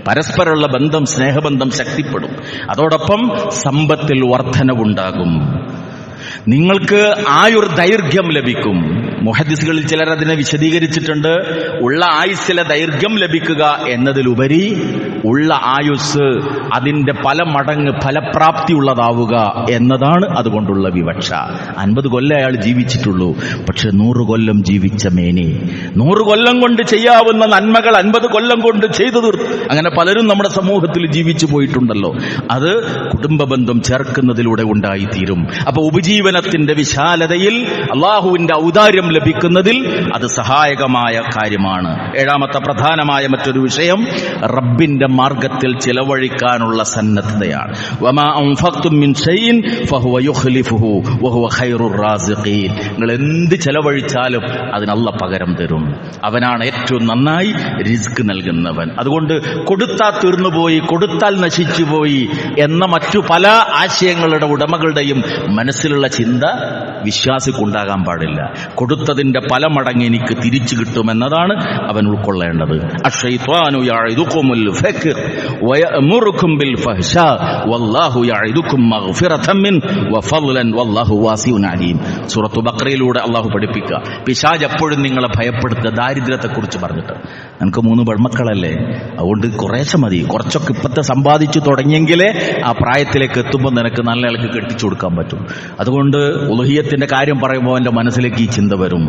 പരസ്പരമുള്ള ബന്ധം, സ്നേഹബന്ധം ശക്തിപ്പെടും. അതോടൊപ്പം സമ്പത്തിൽ വർധനവുണ്ടാകും, നിങ്ങൾക്ക് ആയുർ ദൈർഘ്യം ലഭിക്കും. മുഹദ്ദിസുകളിൽ ചിലർ അതിനെ വിശദീകരിച്ചിട്ടുണ്ട്. ഉള്ള ആയുസ്സിലെ ദൈർഘ്യം ലഭിക്കുക എന്നതിലുപരി ഉള്ള ആയുസ് അതിന്റെ പല മടങ്ങ് ഫലപ്രാപ്തിയുള്ളതാവുക എന്നതാണ് അതുകൊണ്ടുള്ള വിവക്ഷ. 50 കൊല്ലം അയാൾ ജീവിച്ചിട്ടുള്ളൂ, പക്ഷെ 100 കൊല്ലം ജീവിച്ച മേനി, 100 കൊല്ലം കൊണ്ട് ചെയ്യാവുന്ന നന്മകൾ 50 കൊല്ലം കൊണ്ട് ചെയ്തു തീർത്തു. അങ്ങനെ പലരും നമ്മുടെ സമൂഹത്തിൽ ജീവിച്ചു പോയിട്ടുണ്ടല്ലോ. അത് കുടുംബ ബന്ധം ചേർക്കുന്നതിലൂടെ ഉണ്ടായിത്തീരും. അപ്പൊ ഉപജീവനത്തിന്റെ വിശാലതയിൽ അള്ളാഹുവിന്റെ ഔദാര്യം ലഭിക്കുന്നതിൽ അത് സഹായകമായ കാര്യമാണ്. ഏഴാമത്തെ പ്രധാനമായ മറ്റൊരു വിഷയം റബ്ബിന്റെ മാർഗത്തിൽ ചിലവഴിക്കാനുള്ള സന്നദ്ധതയാണ്. വമാ അൻഫഖ്തും മിൻ ഷൈഇൻ ഫഹുവ യുഖ്ലിഫുഹു വഹുവ ഖൈറുർ റാസിഖീൻ. നിങ്ങൾ എന്ത് ചെലവഴിച്ചാലും അതിന് അല്ലാഹ് പകരം തരും. അവനാണ് ഏറ്റവും നന്നായി റിസ്ക് നൽകുന്നവൻ. അതുകൊണ്ട് കൊടുത്താൽ തീർന്നുപോയി, കൊടുത്താൽ നശിച്ചുപോയി എന്ന മറ്റു പല ആശയങ്ങളുടെ ഉടമകളുടെയും മനസ്സിലുള്ള ചിന്ത വിശ്വാസിക്കുണ്ടാകാൻ പാടില്ല. കൊടുത്തതിന്റെ പല മടങ്ങ് എനിക്ക് തിരിച്ചു കിട്ടുമെന്നതാണ് അവൻ ഉൾക്കൊള്ളേണ്ടത്. അശ്ശൈത്വാനു യഅിദുകുമുൽ ഫഖർ വയഅമുറുകും ബിൽ ഫഹ്ശാ വല്ലാഹു യഅിദുകും മഗ്ഫിറതൻ മിൻ വഫളൻ വല്ലാഹു വാസിഉൻ അലീം. സൂറത്തു ബഖറയിലൂടെ അല്ലാഹു പഠിപ്പിക്കുക, പിശാച് എപ്പോഴും നിങ്ങളെ ഭയപ്പെടുത്തുക ദാരിദ്ര്യത്തെക്കുറിച്ച് പറഞ്ഞിട്ട്. നമുക്ക് 3 പെൺമക്കളല്ലേ, അതുകൊണ്ട് കുറേശ്ശെ മതി, കുറച്ചൊക്കെ ഇപ്പത്തെ സമ്പാദിച്ചു തുടങ്ങിയെങ്കിലേ ആ പ്രായത്തിലേക്ക് എത്തുമ്പോൾ നിനക്ക് നല്ല ആൾക്ക് കെട്ടിച്ചു കൊടുക്കാൻ പറ്റും. അതുകൊണ്ട് ഉളുഹിയത്തിന്റെ കാര്യം പറയുമ്പോൾ എൻ്റെ മനസ്സിലേക്ക് ഈ ചിന്ത വരും.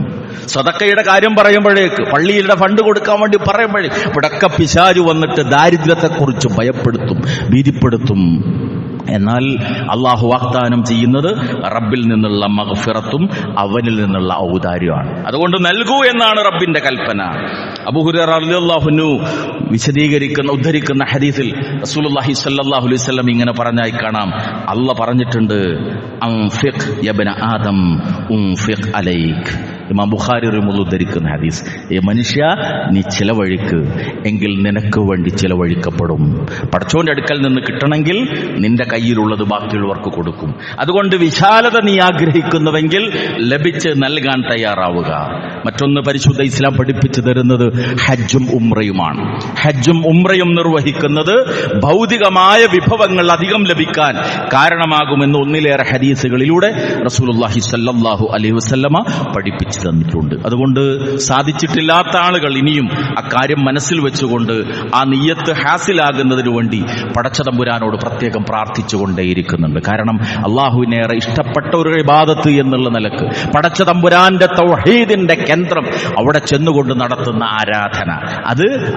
സദക്കയുടെ കാര്യം പറയുമ്പോഴേക്ക്, പള്ളിയുടെ ഫണ്ട് കൊടുക്കാൻ വേണ്ടി പറയുമ്പോഴേക്ക് ഇവിടൊക്കെ പിശാച് വന്നിട്ട് ദാരിദ്ര്യത്തെക്കുറിച്ച് ഭയപ്പെടുത്തും, ഭീതിപ്പെടുത്തും. എന്നാൽ അള്ളാഹു വാഗ്ദാനം ചെയ്യുന്നത് റബ്ബിൽ നിന്നുള്ള മഗ്ഫിറത്തും അവനിൽ നിന്നുള്ള ഔദാര്യമാണ്. അതുകൊണ്ട് നൽകൂ എന്നാണ് റബ്ബിന്റെ കൽപ്പന. അബൂ ഹുറൈറ റളിയല്ലാഹു അൻഹു ഉദ്ധരിക്കുന്ന ഹദീസിൽ റസൂലുള്ളാഹി സ്വല്ലല്ലാഹു അലൈഹി വസല്ലം ഇങ്ങനെ പറഞ്ഞായി കാണാം, അള്ളാഹ് പറഞ്ഞിട്ടുണ്ട്, അൻഫിഖ് യബ്ന ആദം ഉൻഫിഖ് അലൈക്. ഇമാം ബുഖാരി റളിയല്ലാഹു ഉദ്ധരിക്കുന്ന ഹദീസ്. മനുഷ്യ, നീ ചിലവഴിക്ക്, എങ്കിൽ നിനക്ക് വേണ്ടി ചിലവഴിക്കപ്പെടും. പടച്ചോന്റെ അടുക്കൽ നിന്ന് കിട്ടണമെങ്കിൽ നിന്റെ കയ്യിലുള്ളത് ബാക്കിയുള്ളവർക്ക് കൊടുക്കും. അതുകൊണ്ട് വിശാലത നീ ആഗ്രഹിക്കുന്നുവെങ്കിൽ ലഭിച്ച് നൽകാൻ തയ്യാറാവുക. മറ്റൊന്ന്, പരിശുദ്ധ ഇസ്ലാം പഠിപ്പിച്ചു തരുന്നത് ഹജ്ജും ഉംറയുമാണ്. ഹജ്ജും ഉംറയും നിർവഹിക്കുന്നത് ഭൗതികമായ വിഭവങ്ങൾ അധികം ലഭിക്കാൻ കാരണമാകുമെന്ന് ഒന്നിലേറെ ഹദീസുകളിലൂടെ റസൂലുള്ളാഹി സ്വല്ലല്ലാഹു അലൈഹി വസല്ലമ പഠിപ്പിച്ചു തന്നിട്ടുണ്ട്. അതുകൊണ്ട് സാധിച്ചിട്ടില്ലാത്ത ആളുകൾ ഇനിയും അക്കാര്യം മനസ്സിൽ വെച്ചുകൊണ്ട് ആ നിയ്യത്ത് ഹാസിലാകുന്നതിനു വേണ്ടി പടച്ചതമ്പുരാനോട് പ്രത്യേകം പ്രാർത്ഥിച്ചുകൊണ്ടേയിരിക്കുന്നുണ്ട്. കാരണം അള്ളാഹുവിനേറെ ഇഷ്ടപ്പെട്ട ഒരു ഇബാദത്ത് എന്നുള്ള നിലക്ക് പടച്ചതമ്പുരാന്റെ തൗഹീദിന്റെ കേന്ദ്രം അവിടെ ചെന്നുകൊണ്ട് നടത്തുന്ന ആരാധന,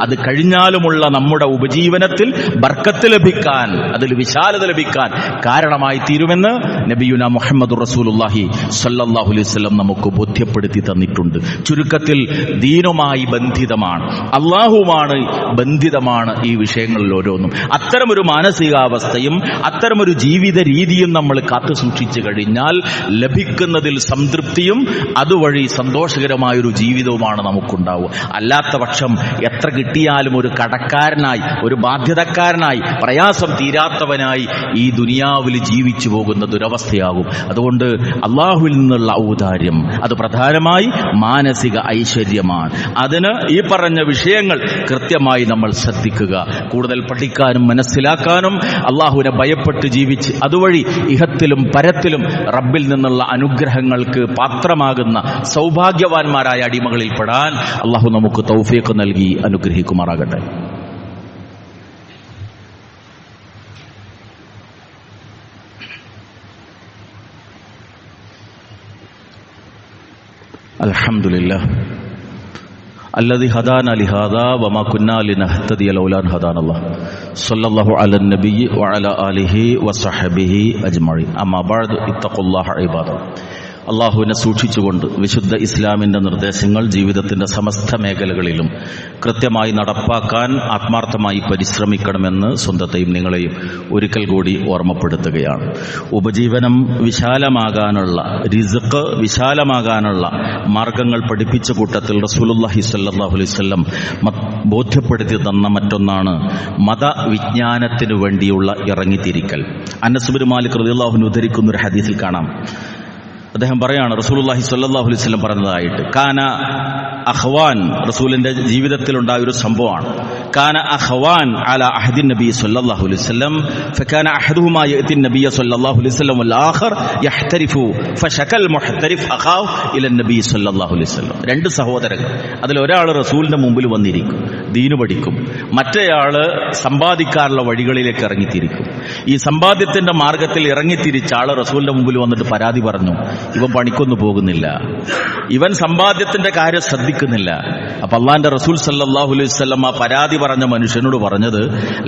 അത് കഴിഞ്ഞാലുമുള്ള നമ്മുടെ ഉപജീവനത്തിൽ ബർക്കത്ത് ലഭിക്കാൻ, അതിൽ വിശാലത ലഭിക്കാൻ കാരണമായി തീരുമെന്ന് നബിയുന മുഹമ്മദ് റസൂലുള്ളാഹി സ്വല്ലല്ലാഹു അലൈഹി വസല്ലം നമുക്ക് ബോധ്യപ്പെടുത്തി തന്നിട്ടുണ്ട്. ചുരുക്കത്തിൽ ദീനുമായി ബന്ധിതമാണ്, അള്ളാഹുവുമാണ് ബന്ധിതമാണ് ഈ വിഷയങ്ങളിൽ ഓരോന്നും. അത്തരമൊരു മാനസികാവസ്ഥയും അത്തരമൊരു ജീവിത രീതിയും നമ്മൾ കാത്തു സൂക്ഷിച്ചു കഴിഞ്ഞാൽ ലഭിക്കുന്നതിൽ സംതൃപ്തിയും അതുവഴി സന്തോഷകരമായൊരു ജീവിതവുമാണ് നമുക്കുണ്ടാവുക. അല്ലാത്ത പക്ഷം എത്ര കിട്ടിയാലും ഒരു കടക്കാരനായി, ഒരു ബാധ്യതക്കാരനായി, പ്രയാസം തീരാത്തവനായി ഈ ദുനിയാവിൽ ജീവിച്ചു പോകുന്ന ദുരവസ്ഥയാകും. അതുകൊണ്ട് അള്ളാഹുവിൽ നിന്നുള്ള ഔദാര്യം അത് പ്രധാനമായി മാനസിക ഐശ്വര്യമാണ്. അതിന് ഈ പറഞ്ഞ വിഷയങ്ങൾ കൃത്യമായി നമ്മൾ ശ്രദ്ധിക്കുക. കൂടുതൽ പഠിക്കാനും മനസ്സിലാക്കാനും അള്ളാഹുവിനെ ഭയപ്പെട്ട് ജീവിച്ച് അതുവഴി ഇഹത്തിലും പരത്തിലും റബ്ബിൽ നിന്നുള്ള അനുഗ്രഹങ്ങൾക്ക് പാത്രമാകുന്ന സൗഭാഗ്യവാന്മാരായ അടിമകളിൽ പെടാൻ അള്ളാഹു നമുക്ക് തൗഫീഖ് നൽകി അനുഗ്രഹിക്കുമാറാകട്ടെ. അൽഹംദുലില്ലാഹ് الذي هدانا لهذا وما كنا لنهتدي لولا أن هدانا الله صلى الله على النبي وعلى آله وصحبه أجمعين أما بعد اتقوا الله عباد الله. അള്ളാഹുവിനെ സൂക്ഷിച്ചുകൊണ്ട് വിശുദ്ധ ഇസ്ലാമിന്റെ നിർദ്ദേശങ്ങൾ ജീവിതത്തിന്റെ സമസ്ത മേഖലകളിലും കൃത്യമായി നടപ്പാക്കാൻ ആത്മാർത്ഥമായി പരിശ്രമിക്കണമെന്ന് സ്വന്തത്തെയും നിങ്ങളെയും ഒരിക്കൽ കൂടി ഓർമ്മപ്പെടുത്തുകയാണ്. ഉപജീവനം വിശാലമാകാനുള്ള, റിസ്ഖ് വിശാലമാകാനുള്ള മാർഗങ്ങൾ പഠിപ്പിച്ച കൂട്ടത്തിൽ റസൂലുള്ളാഹി സ്വല്ലല്ലാഹു അലൈഹി വസല്ലം ബോധ്യപ്പെടുത്തി തന്ന മറ്റൊന്നാണ് മതവിജ്ഞാനത്തിനു വേണ്ടിയുള്ള ഇറങ്ങിത്തിരിക്കൽ. അനസ് ബിൻ മാലിക് റളിയല്ലാഹു അൻഹു ഉദ്ധരിക്കുന്ന ഒരു ഹദീസിൽ കാണാം, അദ്ദേഹം പറയാണ്, റസൂലുള്ളാഹി സ്വല്ലല്ലാഹു അലൈഹി വസല്ലം പറഞ്ഞതായിട്ട്, കാന അഖ്വാൻ, റസൂലിന്റെ ജീവിതത്തിൽ ഉണ്ടായ ഒരു സംഭവമാണ്. കാന അഖ്വാൻ അലാ അഹദിൻ നബി സ്വല്ലല്ലാഹു അലൈഹി വസല്ലം ഫകാന അഹദുഹുമാ യഅതി നബി സ്വല്ലല്ലാഹു അലൈഹി വസല്ലം വൽ ആഖർ യഹ്തരിഫു ഫശകൽ മുഹ്തരിഫ് അഖാഹു ഇല നബി സ്വല്ലല്ലാഹു അലൈഹി വസല്ലം. രണ്ട് സഹോദരങ്ങൾ, അതിൽ ഒരാൾ റസൂലിന്റെ മുമ്പിൽ വന്നിരിക്കും, ദീന് പഠിക്കും, മറ്റേയാള് സമ്പാദിക്കാനുള്ള വഴികളിലേക്ക് ഇറങ്ങിത്തിരിക്കും. ഈ സമ്പാദ്യത്തിന്റെ മാർഗത്തിൽ ഇറങ്ങിത്തിരിച്ച ആള് റസൂലിന്റെ മുമ്പിൽ വന്നിട്ട് പരാതി പറഞ്ഞു, ഇവൻ പണിക്കൊന്നും പോകുന്നില്ല, ഇവൻ സമ്പാദ്യത്തിന്റെ കാര്യം ശ്രദ്ധിക്കുന്നില്ല. അപ്പൊ അള്ളാന്റെ റസൂൽ സല്ലല്ലാഹു അലൈഹി വസല്ലം ആ പരാതി പറഞ്ഞ മനുഷ്യനോട് പറഞ്ഞത്,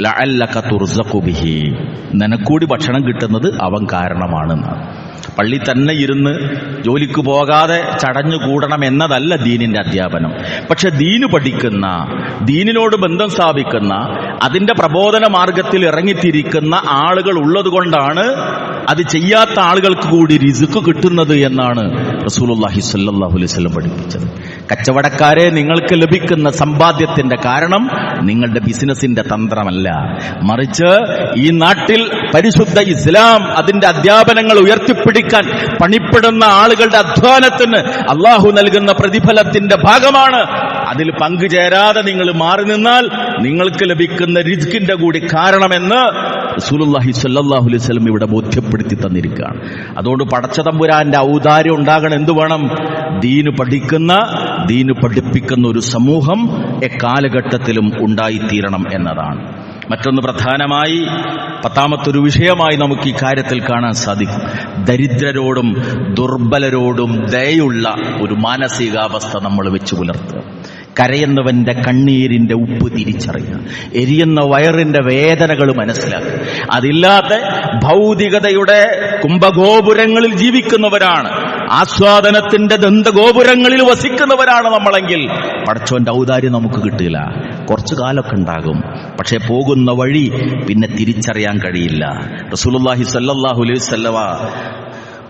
ലഅല്ലക തുർസഖു ബിഹി, നിനക്കൂടി ഭക്ഷണം കിട്ടുന്നത് അവൻ കാരണമാണെന്നാണ്. പള്ളി തന്നെ ഇരുന്ന് ജോലിക്ക് പോകാതെ ചടഞ്ഞു കൂടണം എന്നതല്ല ദീനിന്റെ അധ്യാപനം. പക്ഷെ ദീന് പഠിക്കുന്ന, ദീനിനോട് ബന്ധം സ്ഥാപിക്കുന്ന, അതിന്റെ പ്രബോധന മാർഗത്തിൽ ഇറങ്ങിത്തിരിക്കുന്ന ആളുകൾ ഉള്ളതുകൊണ്ടാണ് അത് ചെയ്യാത്ത ആളുകൾക്ക് കൂടി റിസ്ക് കിട്ടുന്നത് എന്നാണ് റസൂലുള്ളാഹി സ്വല്ലല്ലാഹു അലൈഹി വസല്ലം പഠിപ്പിച്ചത്. കച്ചവടക്കാരെ, നിങ്ങൾക്ക് ലഭിക്കുന്ന സമ്പാദ്യത്തിന്റെ കാരണം നിങ്ങളുടെ ബിസിനസിന്റെ തന്ത്രമല്ല, മറിച്ച് ഈ നാട്ടിൽ പരിശുദ്ധ ഇസ്ലാം അതിന്റെ അധ്യാപനങ്ങൾ ഉയർത്തിപ്പിടിക്കാൻ പണിപ്പെടുന്ന ആളുകളുടെ അധ്വാനത്തിന് അള്ളാഹു നൽകുന്ന പ്രതിഫലത്തിന്റെ ഭാഗമാണ്. അതിൽ പങ്കുചേരാതെ നിങ്ങൾ മാറി നിന്നാൽ നിങ്ങൾക്ക് ലഭിക്കുന്ന റിസ്കിന്റെ കൂടി കാരണമെന്ന് റസൂലുള്ളാഹി സ്വല്ലല്ലാഹു അലൈഹി വസല്ലം ഇവിടെ ബോധ്യപ്പെടുത്തി തന്നിരിക്കുകയാണ്. അതുകൊണ്ട് പടച്ചതമ്പുരാന്റെ ഔദാര്യം ഉണ്ടാകണം. എന്തു വേണം? ദീന് പഠിക്കുന്ന, ദീന് പഠിപ്പിക്കുന്ന ഒരു സമൂഹം എക്കാലഘട്ടത്തിലും ഉണ്ടായിത്തീരണം എന്നതാണ്. മറ്റൊന്ന് പ്രധാനമായി 10ാമത്തൊരു വിഷയമായി നമുക്ക് ഈ കാര്യത്തിൽ കാണാൻ സാധിക്കും, ദരിദ്രരോടും ദുർബലരോടും ദയുള്ള ഒരു മാനസികാവസ്ഥ നമ്മൾ വെച്ചു പുലർത്തുക. കരയുന്നവന്റെ കണ്ണീരിന്റെ ഉപ്പ് തിരിച്ചറിയുക, എരിയുന്ന വയറിന്റെ വേദനകൾ മനസ്സിലാക്കുക. അതില്ലാതെ ഭൗതികതയുടെ കുംഭഗോപുരങ്ങളിൽ ജീവിക്കുന്നവരാണ്, ആസ്വാദനത്തിന്റെ ദന്തഗോപുരങ്ങളിൽ വസിക്കുന്നവരാണ് നമ്മളെങ്കിൽ പടച്ചോന്റെ ഔദാര്യം നമുക്ക് കിട്ടില്ല. കുറച്ചു കാലമൊക്കെ ഉണ്ടാകും, പക്ഷെ പോകുന്ന വഴി പിന്നെ തിരിച്ചറിയാൻ കഴിയില്ല. റസൂലുള്ളാഹി സ്വല്ലല്ലാഹു അലൈഹി വസല്ലമ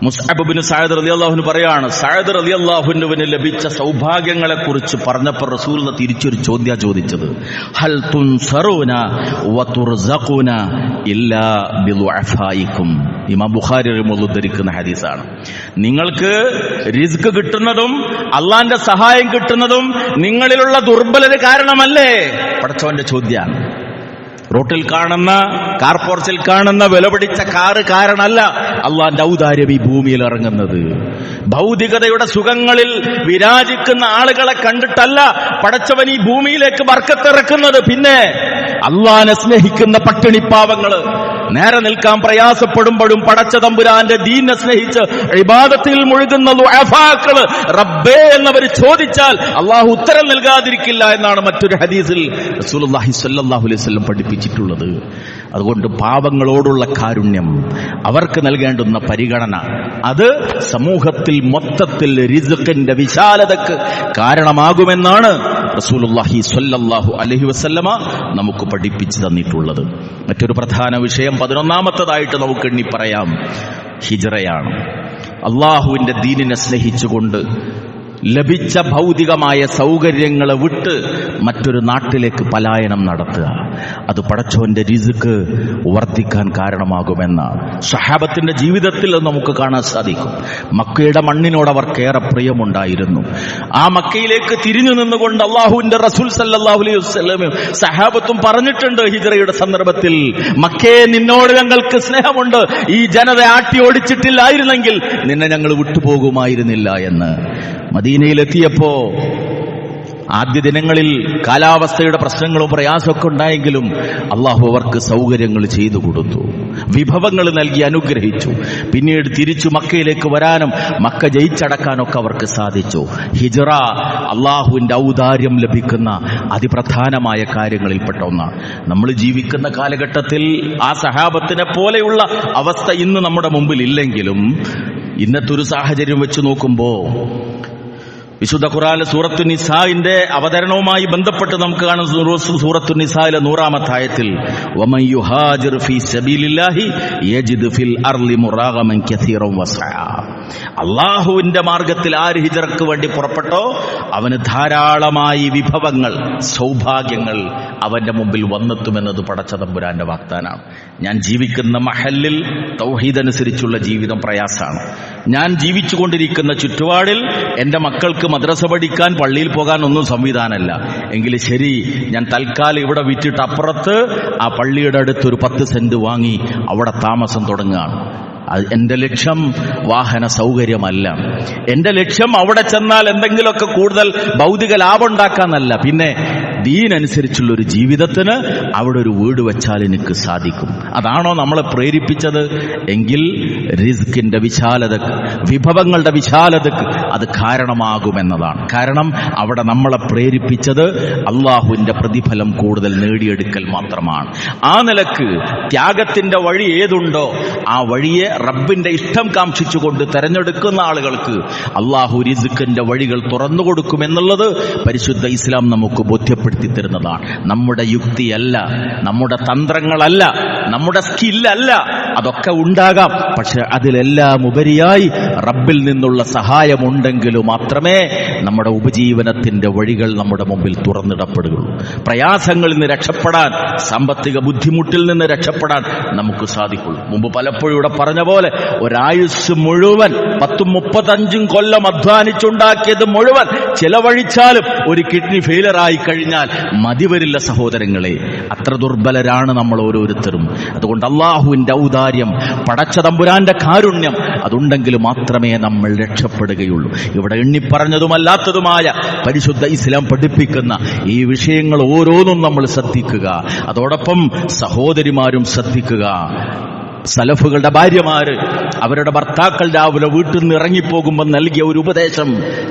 മുസ്അബ് ഇബ്നു സഅദ് റളിയല്ലാഹു പറയാണ്, സഅദ് റളിയല്ലാഹുവിന് ലഭിച്ച സൗഭാഗ്യങ്ങളെ കുറിച്ച് പറഞ്ഞപ്പോൾ റസൂൽ തിരിച്ചൊരു ചോദ്യം ചോദിച്ചത്, ഹൽ തുൻസറൂന വതുർസഖൂന ഇല്ലാ ബിളുഅഫായിക്കും. ഇമാം ബുഖാരി ഉദ്ധരിക്കുന്ന ഹദീസാണ്. നിങ്ങൾക്ക് റിസ്ക് കിട്ടുന്നതും അള്ളാന്റെ സഹായം കിട്ടുന്നതും നിങ്ങളിലുള്ള ദുർബലത കാരണമല്ലേ? പടച്ചവന്റെ ചോദ്യമാണ്. റോട്ടിൽ കാണുന്ന, കാർ പോർച്ചിൽ കാണുന്ന വില പിടിച്ച കാറ് കാരണമല്ല അള്ളാന്റെ ഔദാര്യം ഈ ഭൂമിയിൽ ഇറങ്ങുന്നത്. ഭൗതികതയുടെ സുഖങ്ങളിൽ വിരാജിക്കുന്ന ആളുകളെ കണ്ടിട്ടല്ല പടച്ചവൻ ഈ ഭൂമിയിലേക്ക് ബർക്കത്തിറക്കുന്നത്. പിന്നെ അള്ളാനെ സ്നേഹിക്കുന്ന പട്ടിണിപ്പാവങ്ങള്, നേരെ നിൽക്കാൻ പ്രയാസപ്പെടുമ്പോഴും പടച്ച തമ്പുരാന്റെ ദീനെ സ്നേഹിച്ച് ഇബാദത്തിൽ മുഴുകുന്ന ദുആഫാക്കള് റബ്ബേ എന്നവർ ചോദിച്ചാൽ അള്ളാഹു ഉത്തരം നൽകാതിരിക്കില്ല എന്നാണ് മറ്റൊരു ഹദീസിൽ റസൂലുള്ളാഹി സ്വല്ലല്ലാഹു അലൈഹി വസല്ലം പഠിപ്പിച്ചിട്ടുള്ളത്. അതുകൊണ്ട് പാവങ്ങളോടുള്ള കാരുണ്യം, അവർക്ക് നൽകേണ്ടുന്ന പരിഗണന, അത് സമൂഹത്തിൽ മൊത്തത്തിൽ റിസ്ഖിന്റെ വിശാലതക്ക് കാരണമാകുമെന്നാണ് റസൂലുള്ളാഹി സ്വല്ലല്ലാഹു അലൈഹി വസല്ലമ നമുക്ക് പഠിപ്പിച്ചു തന്നിട്ടുള്ളത്. മറ്റൊരു പ്രധാന വിഷയം 11ാമത്തേതായിട്ട് നമുക്ക് എണ്ണി പറയാം, ഹിജ്റയാണ്. അള്ളാഹുവിന്റെ ദീനിനെ സ്നേഹിച്ചുകൊണ്ട് ലഭിച്ച ഭൗതികമായ സൗകര്യങ്ങളെ വിട്ട് മറ്റൊരു നാട്ടിലേക്ക് പലായനം നടത്തുക, അത് പടച്ചോന്റെ റിസ്ക് വർദ്ധിക്കാൻ കാരണമാകുമെന്നാണ് സ്വഹാബത്തിന്റെ ജീവിതത്തിൽ നമുക്ക് കാണാൻ സാധിക്കും. മക്കയുടെ മണ്ണിനോട് അവർക്കേറെ പ്രിയമുണ്ടായിരുന്നു. ആ മക്കയിലേക്ക് തിരിഞ്ഞു നിന്നുകൊണ്ട് അള്ളാഹുവിന്റെ റസൂൽ സല്ലല്ലാഹു അലൈഹി വസല്ലമയും സഹാബത്തും പറഞ്ഞിട്ടുണ്ട് ഹിജ്റയുടെ സന്ദർഭത്തിൽ, മക്കയെ നിന്നോട് ഞങ്ങൾക്ക് സ്നേഹമുണ്ട്, ഈ ജനത ആട്ടി ഓടിച്ചിട്ടില്ലായിരുന്നെങ്കിൽ നിന്നെ ഞങ്ങൾ വിട്ടുപോകുമായിരുന്നില്ല എന്ന്. മദീനയിലെത്തിയപ്പോ ആദ്യ ദിനങ്ങളിൽ കാലാവസ്ഥയുടെ പ്രശ്നങ്ങളും പ്രയാസമൊക്കെ ഉണ്ടായെങ്കിലും അള്ളാഹു അവർക്ക് സൗകര്യങ്ങൾ ചെയ്തു കൊടുത്തു, വിഭവങ്ങൾ നൽകി അനുഗ്രഹിച്ചു. പിന്നീട് തിരിച്ചു മക്കയിലേക്ക് വരാനും മക്ക ജയിച്ചടക്കാനൊക്കെ അവർക്ക് സാധിച്ചു. ഹിജ്റ അള്ളാഹുവിന്റെ ഔദാര്യം ലഭിക്കുന്ന അതിപ്രധാനമായ കാര്യങ്ങളിൽപ്പെട്ട ഒന്നാണ്. നമ്മൾ ജീവിക്കുന്ന കാലഘട്ടത്തിൽ ആ സഹാബത്തിനെ പോലെയുള്ള അവസ്ഥ ഇന്ന് നമ്മുടെ മുമ്പിൽ ഇല്ലെങ്കിലും ഇന്നത്തെ ഒരു സാഹചര്യം വെച്ച് നോക്കുമ്പോൾ വിശുദ്ധ ഖുർആനിലെ സൂറത്തു നിസാഇന്റെ അവതരണവുമായി ബന്ധപ്പെട്ട് നമുക്ക് കാണുന്ന സൂറത്തു നിസായിലെ 100ാമത്തെ ആയത്തിൽ, വമൻ യുഹാജിർ ഫീ സബീലില്ലാഹി യജിദ് ഫിൽ അർളി മുറാഗമൻ കസീറൻ വസഅ. അള്ളാഹുവിന്റെ മാർഗത്തിൽ ആര് ഹിജ്റക്ക് വേണ്ടി പുറപ്പെട്ടോ അവന് ധാരാളമായി വിഭവങ്ങൾ, സൗഭാഗ്യങ്ങൾ അവന്റെ മുമ്പിൽ വന്നെത്തുമെന്നത് പടച്ച തമ്പുരാന്റെ വാഗ്ദാനാണ്. ഞാൻ ജീവിക്കുന്ന മഹല്ലിൽ തൗഹീദ് അനുസരിച്ചുള്ള ജീവിതം പ്രയാസമാണ്. ഞാൻ ജീവിച്ചുകൊണ്ടിരിക്കുന്ന ചുറ്റുപാടിൽ എന്റെ മക്കൾക്ക് മദ്രസ പഠിക്കാൻ, പള്ളിയിൽ പോകാൻ ഒന്നും സംവിധാനമല്ല എങ്കിൽ ശരി, ഞാൻ തൽക്കാലം ഇവിടെ വിറ്റിട്ട് അപ്പുറത്ത് ആ പള്ളിയുടെ അടുത്ത് ഒരു 10 സെന്റ് വാങ്ങി അവിടെ താമസം തുടങ്ങുകയാണ്. എന്റെ ലക്ഷ്യം വാഹന സൗകര്യമല്ല. എന്റെ ലക്ഷ്യം അവിടെ ചെന്നാൽ എന്തെങ്കിലുമൊക്കെ കൂടുതൽ ഭൗതിക ലാഭം ഉണ്ടാക്കാന്നല്ല, പിന്നെ ദീനനുസരിച്ചുള്ളൊരു ജീവിതത്തിന് അവിടെ ഒരു വീട് വെച്ചാൽ എനിക്ക് സാധിക്കും. അതാണോ നമ്മളെ പ്രേരിപ്പിച്ചത്? എങ്കിൽ റിസ്കിന്റെ വിശാലതക്ക്, വിഭവങ്ങളുടെ വിശാലതക്ക് അത് കാരണമാകുമെന്നതാണ്. കാരണം അവിടെ നമ്മളെ പ്രേരിപ്പിച്ചത് അള്ളാഹുവിന്റെ പ്രതിഫലം കൂടുതൽ നേടിയെടുക്കൽ മാത്രമാണ്. ആ നിലക്ക് ത്യാഗത്തിന്റെ വഴി ഏതുണ്ടോ ആ വഴിയെ റബ്ബിന്റെ ഇഷ്ടം കാംക്ഷിച്ചുകൊണ്ട് തെരഞ്ഞെടുക്കുന്ന ആളുകൾക്ക് അള്ളാഹു റിസ്കിന്റെ വഴികൾ തുറന്നു കൊടുക്കുമെന്നുള്ളത് പരിശുദ്ധ ഇസ്ലാം നമുക്ക് ബോധ്യപ്പെടുത്തി തരുന്നതാണ്. നമ്മുടെ യുക്തിയല്ല, നമ്മുടെ തന്ത്രങ്ങളല്ല, നമ്മുടെ സ്കില്ലല്ല, അതൊക്കെ ഉണ്ടാകാം. പക്ഷെ അതിലെല്ലാം ഉപരിയായി റബ്ബിൽ നിന്നുള്ള സഹായമുണ്ടെങ്കിൽ മാത്രമേ നമ്മുടെ ഉപജീവനത്തിന്റെ വഴികൾ നമ്മുടെ മുമ്പിൽ തുറന്നിടപ്പെടുകയുള്ളൂ. പ്രയാസങ്ങളിൽ നിന്ന് രക്ഷപ്പെടാൻ, സാമ്പത്തിക ബുദ്ധിമുട്ടിൽ നിന്ന് രക്ഷപ്പെടാൻ നമുക്ക് സാധിക്കുള്ളൂ. മുമ്പ് പലപ്പോഴും ഇവിടെ പറഞ്ഞ പോലെ ഒരായുസ് മുഴുവൻ 10-35 കൊല്ലം അധ്വാനിച്ചുണ്ടാക്കിയത് മുഴുവൻ ചെലവഴിച്ചാലും ഒരു കിഡ്നി ഫെയിലർ ആയി കഴിഞ്ഞാൽ മതിവരില്ല സഹോദരങ്ങളെ. അത്ര ദുർബലരാണ് നമ്മൾ ഓരോരുത്തരും. അതുകൊണ്ട് അള്ളാഹുവിന്റെ ഔദാര്യം, പടച്ച തമ്പുരാന്റെ കാരുണ്യം അതുണ്ടെങ്കിൽ മാത്രമേ നമ്മൾ രക്ഷപ്പെടുകയുള്ളൂ. ഇവിടെ എണ്ണിപ്പറഞ്ഞതുമല്ലാത്തതുമായ പരിശുദ്ധ ഇസ്ലാം പഠിപ്പിക്കുന്ന ഈ വിഷയങ്ങൾ ഓരോന്നും നമ്മൾ ശ്രദ്ധിക്കുക. അതോടൊപ്പം സഹോദരിമാരും ശ്രദ്ധിക്കുക. സലഫുകളുടെ ഭാര്യമാര് അവരുടെ ഭർത്താക്കൾ രാവിലെ വീട്ടിൽ നിന്ന് ഇറങ്ങിപ്പോകുമ്പോൾ നൽകിയ ഒരു ഉപദേശം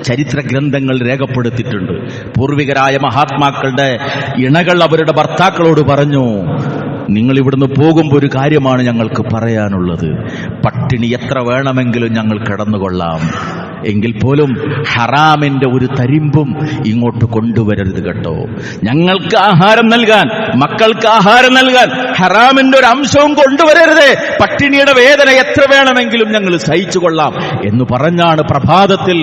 ചരിത്ര ഗ്രന്ഥങ്ങൾ രേഖപ്പെടുത്തിയിട്ടുണ്ട്. പൂർവികരായ മഹാത്മാക്കളുടെ ഇണകൾ അവരുടെ ഭർത്താക്കളോട് പറഞ്ഞു, നിങ്ങൾ ഇവിടുന്ന് പോകുമ്പോൾ ഒരു കാര്യമാണ് ഞങ്ങൾക്ക് പറയാനുള്ളത്. പട്ടിണി എത്ര വേണമെങ്കിലും ഞങ്ങൾ കിടന്നുകൊള്ളാം, എങ്കിൽ പോലും ഹറാമിന്റെ ഒരു തരിമ്പും ഇങ്ങോട്ട് കൊണ്ടുവരരുത് കേട്ടോ. ഞങ്ങൾക്ക് ആഹാരം നൽകാൻ, മക്കൾക്ക് ആഹാരം നൽകാൻ ഹറാമിന്റെ ഒരു അംശവും കൊണ്ടുവരരുത്. പട്ടിണിയുടെ വേദന എത്ര വേണമെങ്കിലും ഞങ്ങൾ സഹിച്ചുകൊള്ളാം എന്ന് പറഞ്ഞാണ് പ്രഭാതത്തിൽ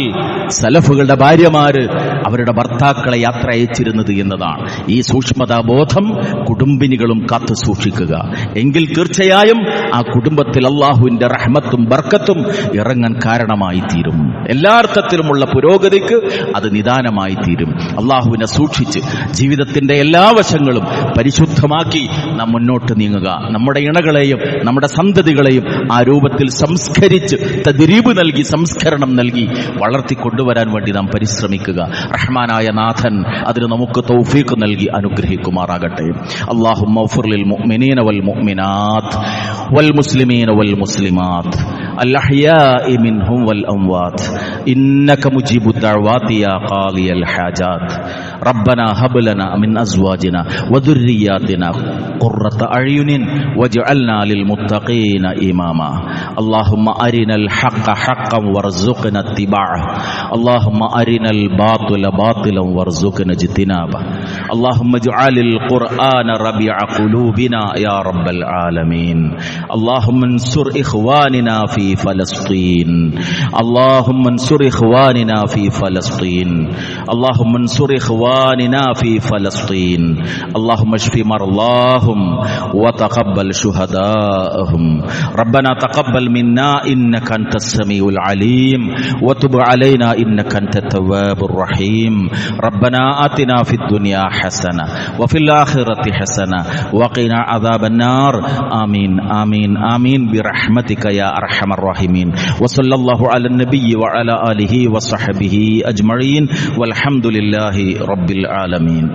സലഫുകളുടെ ഭാര്യമാര് അവരുടെ ഭർത്താക്കളെ യാത്ര അയച്ചിരുന്നത് എന്നതാണ്. ഈ സൂക്ഷ്മതാബോധം കുടുംബിനികളും കാത്തു സൂക്ഷിക്കുക. എങ്കിൽ തീർച്ചയായും ആ കുടുംബത്തിൽ അള്ളാഹുവിന്റെ റഹ്മത്തും ബർക്കത്തും ഇറങ്ങാൻ കാരണമായി തീരും. എല്ലാ അർത്ഥത്തിലുമുള്ള പുരോഗതിക്ക് അത് നിദാനമായി തീരും. അള്ളാഹുവിനെ സൂക്ഷിച്ച് ജീവിതത്തിന്റെ എല്ലാ വശങ്ങളും പരിശുദ്ധമാക്കി നാം മുന്നോട്ട് നീങ്ങുക. നമ്മുടെ ഇണകളെയും നമ്മുടെ സന്തതികളെയും ആ രൂപത്തിൽ സംസ്കരിച്ച് തദ്രീബ് നൽകി, സംസ്കരണം നൽകി വളർത്തിക്കൊണ്ടുവരാൻ വേണ്ടി നാം പരിശ്രമിക്കുക. റഹ്മാനായ നാഥൻ അതിന് നമുക്ക് തൗഫീഖ് നൽകി അനുഗ്രഹിക്കുമാറാകട്ടെ. അല്ലാഹുമ്മ ഗ്ഫിർ ലിൽ മുഅ്മിനീന വൽ മുഅ്മിനാത്ത് വൽ മുസ്ലിമീന വൽ മുസ്ലിമാത്ത് അൽ അഹ്യാഇ മിൻഹും വൽ അംവാത്ത് ഇന്നക മുജീബുദ് ദഅവാതി യാ ഖാലിയൽ ഹാജാത്ത്. റബ്ബനാ ഹബ് ലനാ മിൻ അസ്വാജിനാ വദുർരിയാതിനാ ഖുർറത അഅ്യുനിൻ വജ്അൽനാ ലിൽ മുത്തഖീന ഇമാമാ. അല്ലാഹുമ്മ അരിനൽ ഹഖ്ഖ ഹഖ്ഖൻ വർസുഖ്നാ ഇത്തിബാഅഹ്. അല്ലാഹുമ്മ അരിനൽ ബാതില ബാതിലൻ വർസുഖ്നാ ഇജ്തിനാബഹ്. അല്ലാഹുമ്മ ഇജ്അലിൽ ഖുർആന റബീഅ ഖുലൂബിനാ യാ റബ്ബൽ ആലമീൻ. അല്ലാഹുമ്മ അൻസുർ ഇഖ്വാനിനാ ഫീ ഫലസ്തീൻ. اللهم انصر إخواننا في فلسطين. اللهم انصر إخواننا في فلسطين. اللهم اشف مرضاهم وتقبل شهداءهم. ربنا تقبل منا إنك أنت السميع العليم وتب علينا إنك أنت التواب الرحيم. ربنا آتنا في الدنيا حسنة وفي الآخرة حسنة وقنا عذاب النار. آمين آمين آمين برحمتك يا أرحم الراحمين. وصلى الله على النبي وعلى آله وصحبه أجمعين والحمد لله رب العالمين.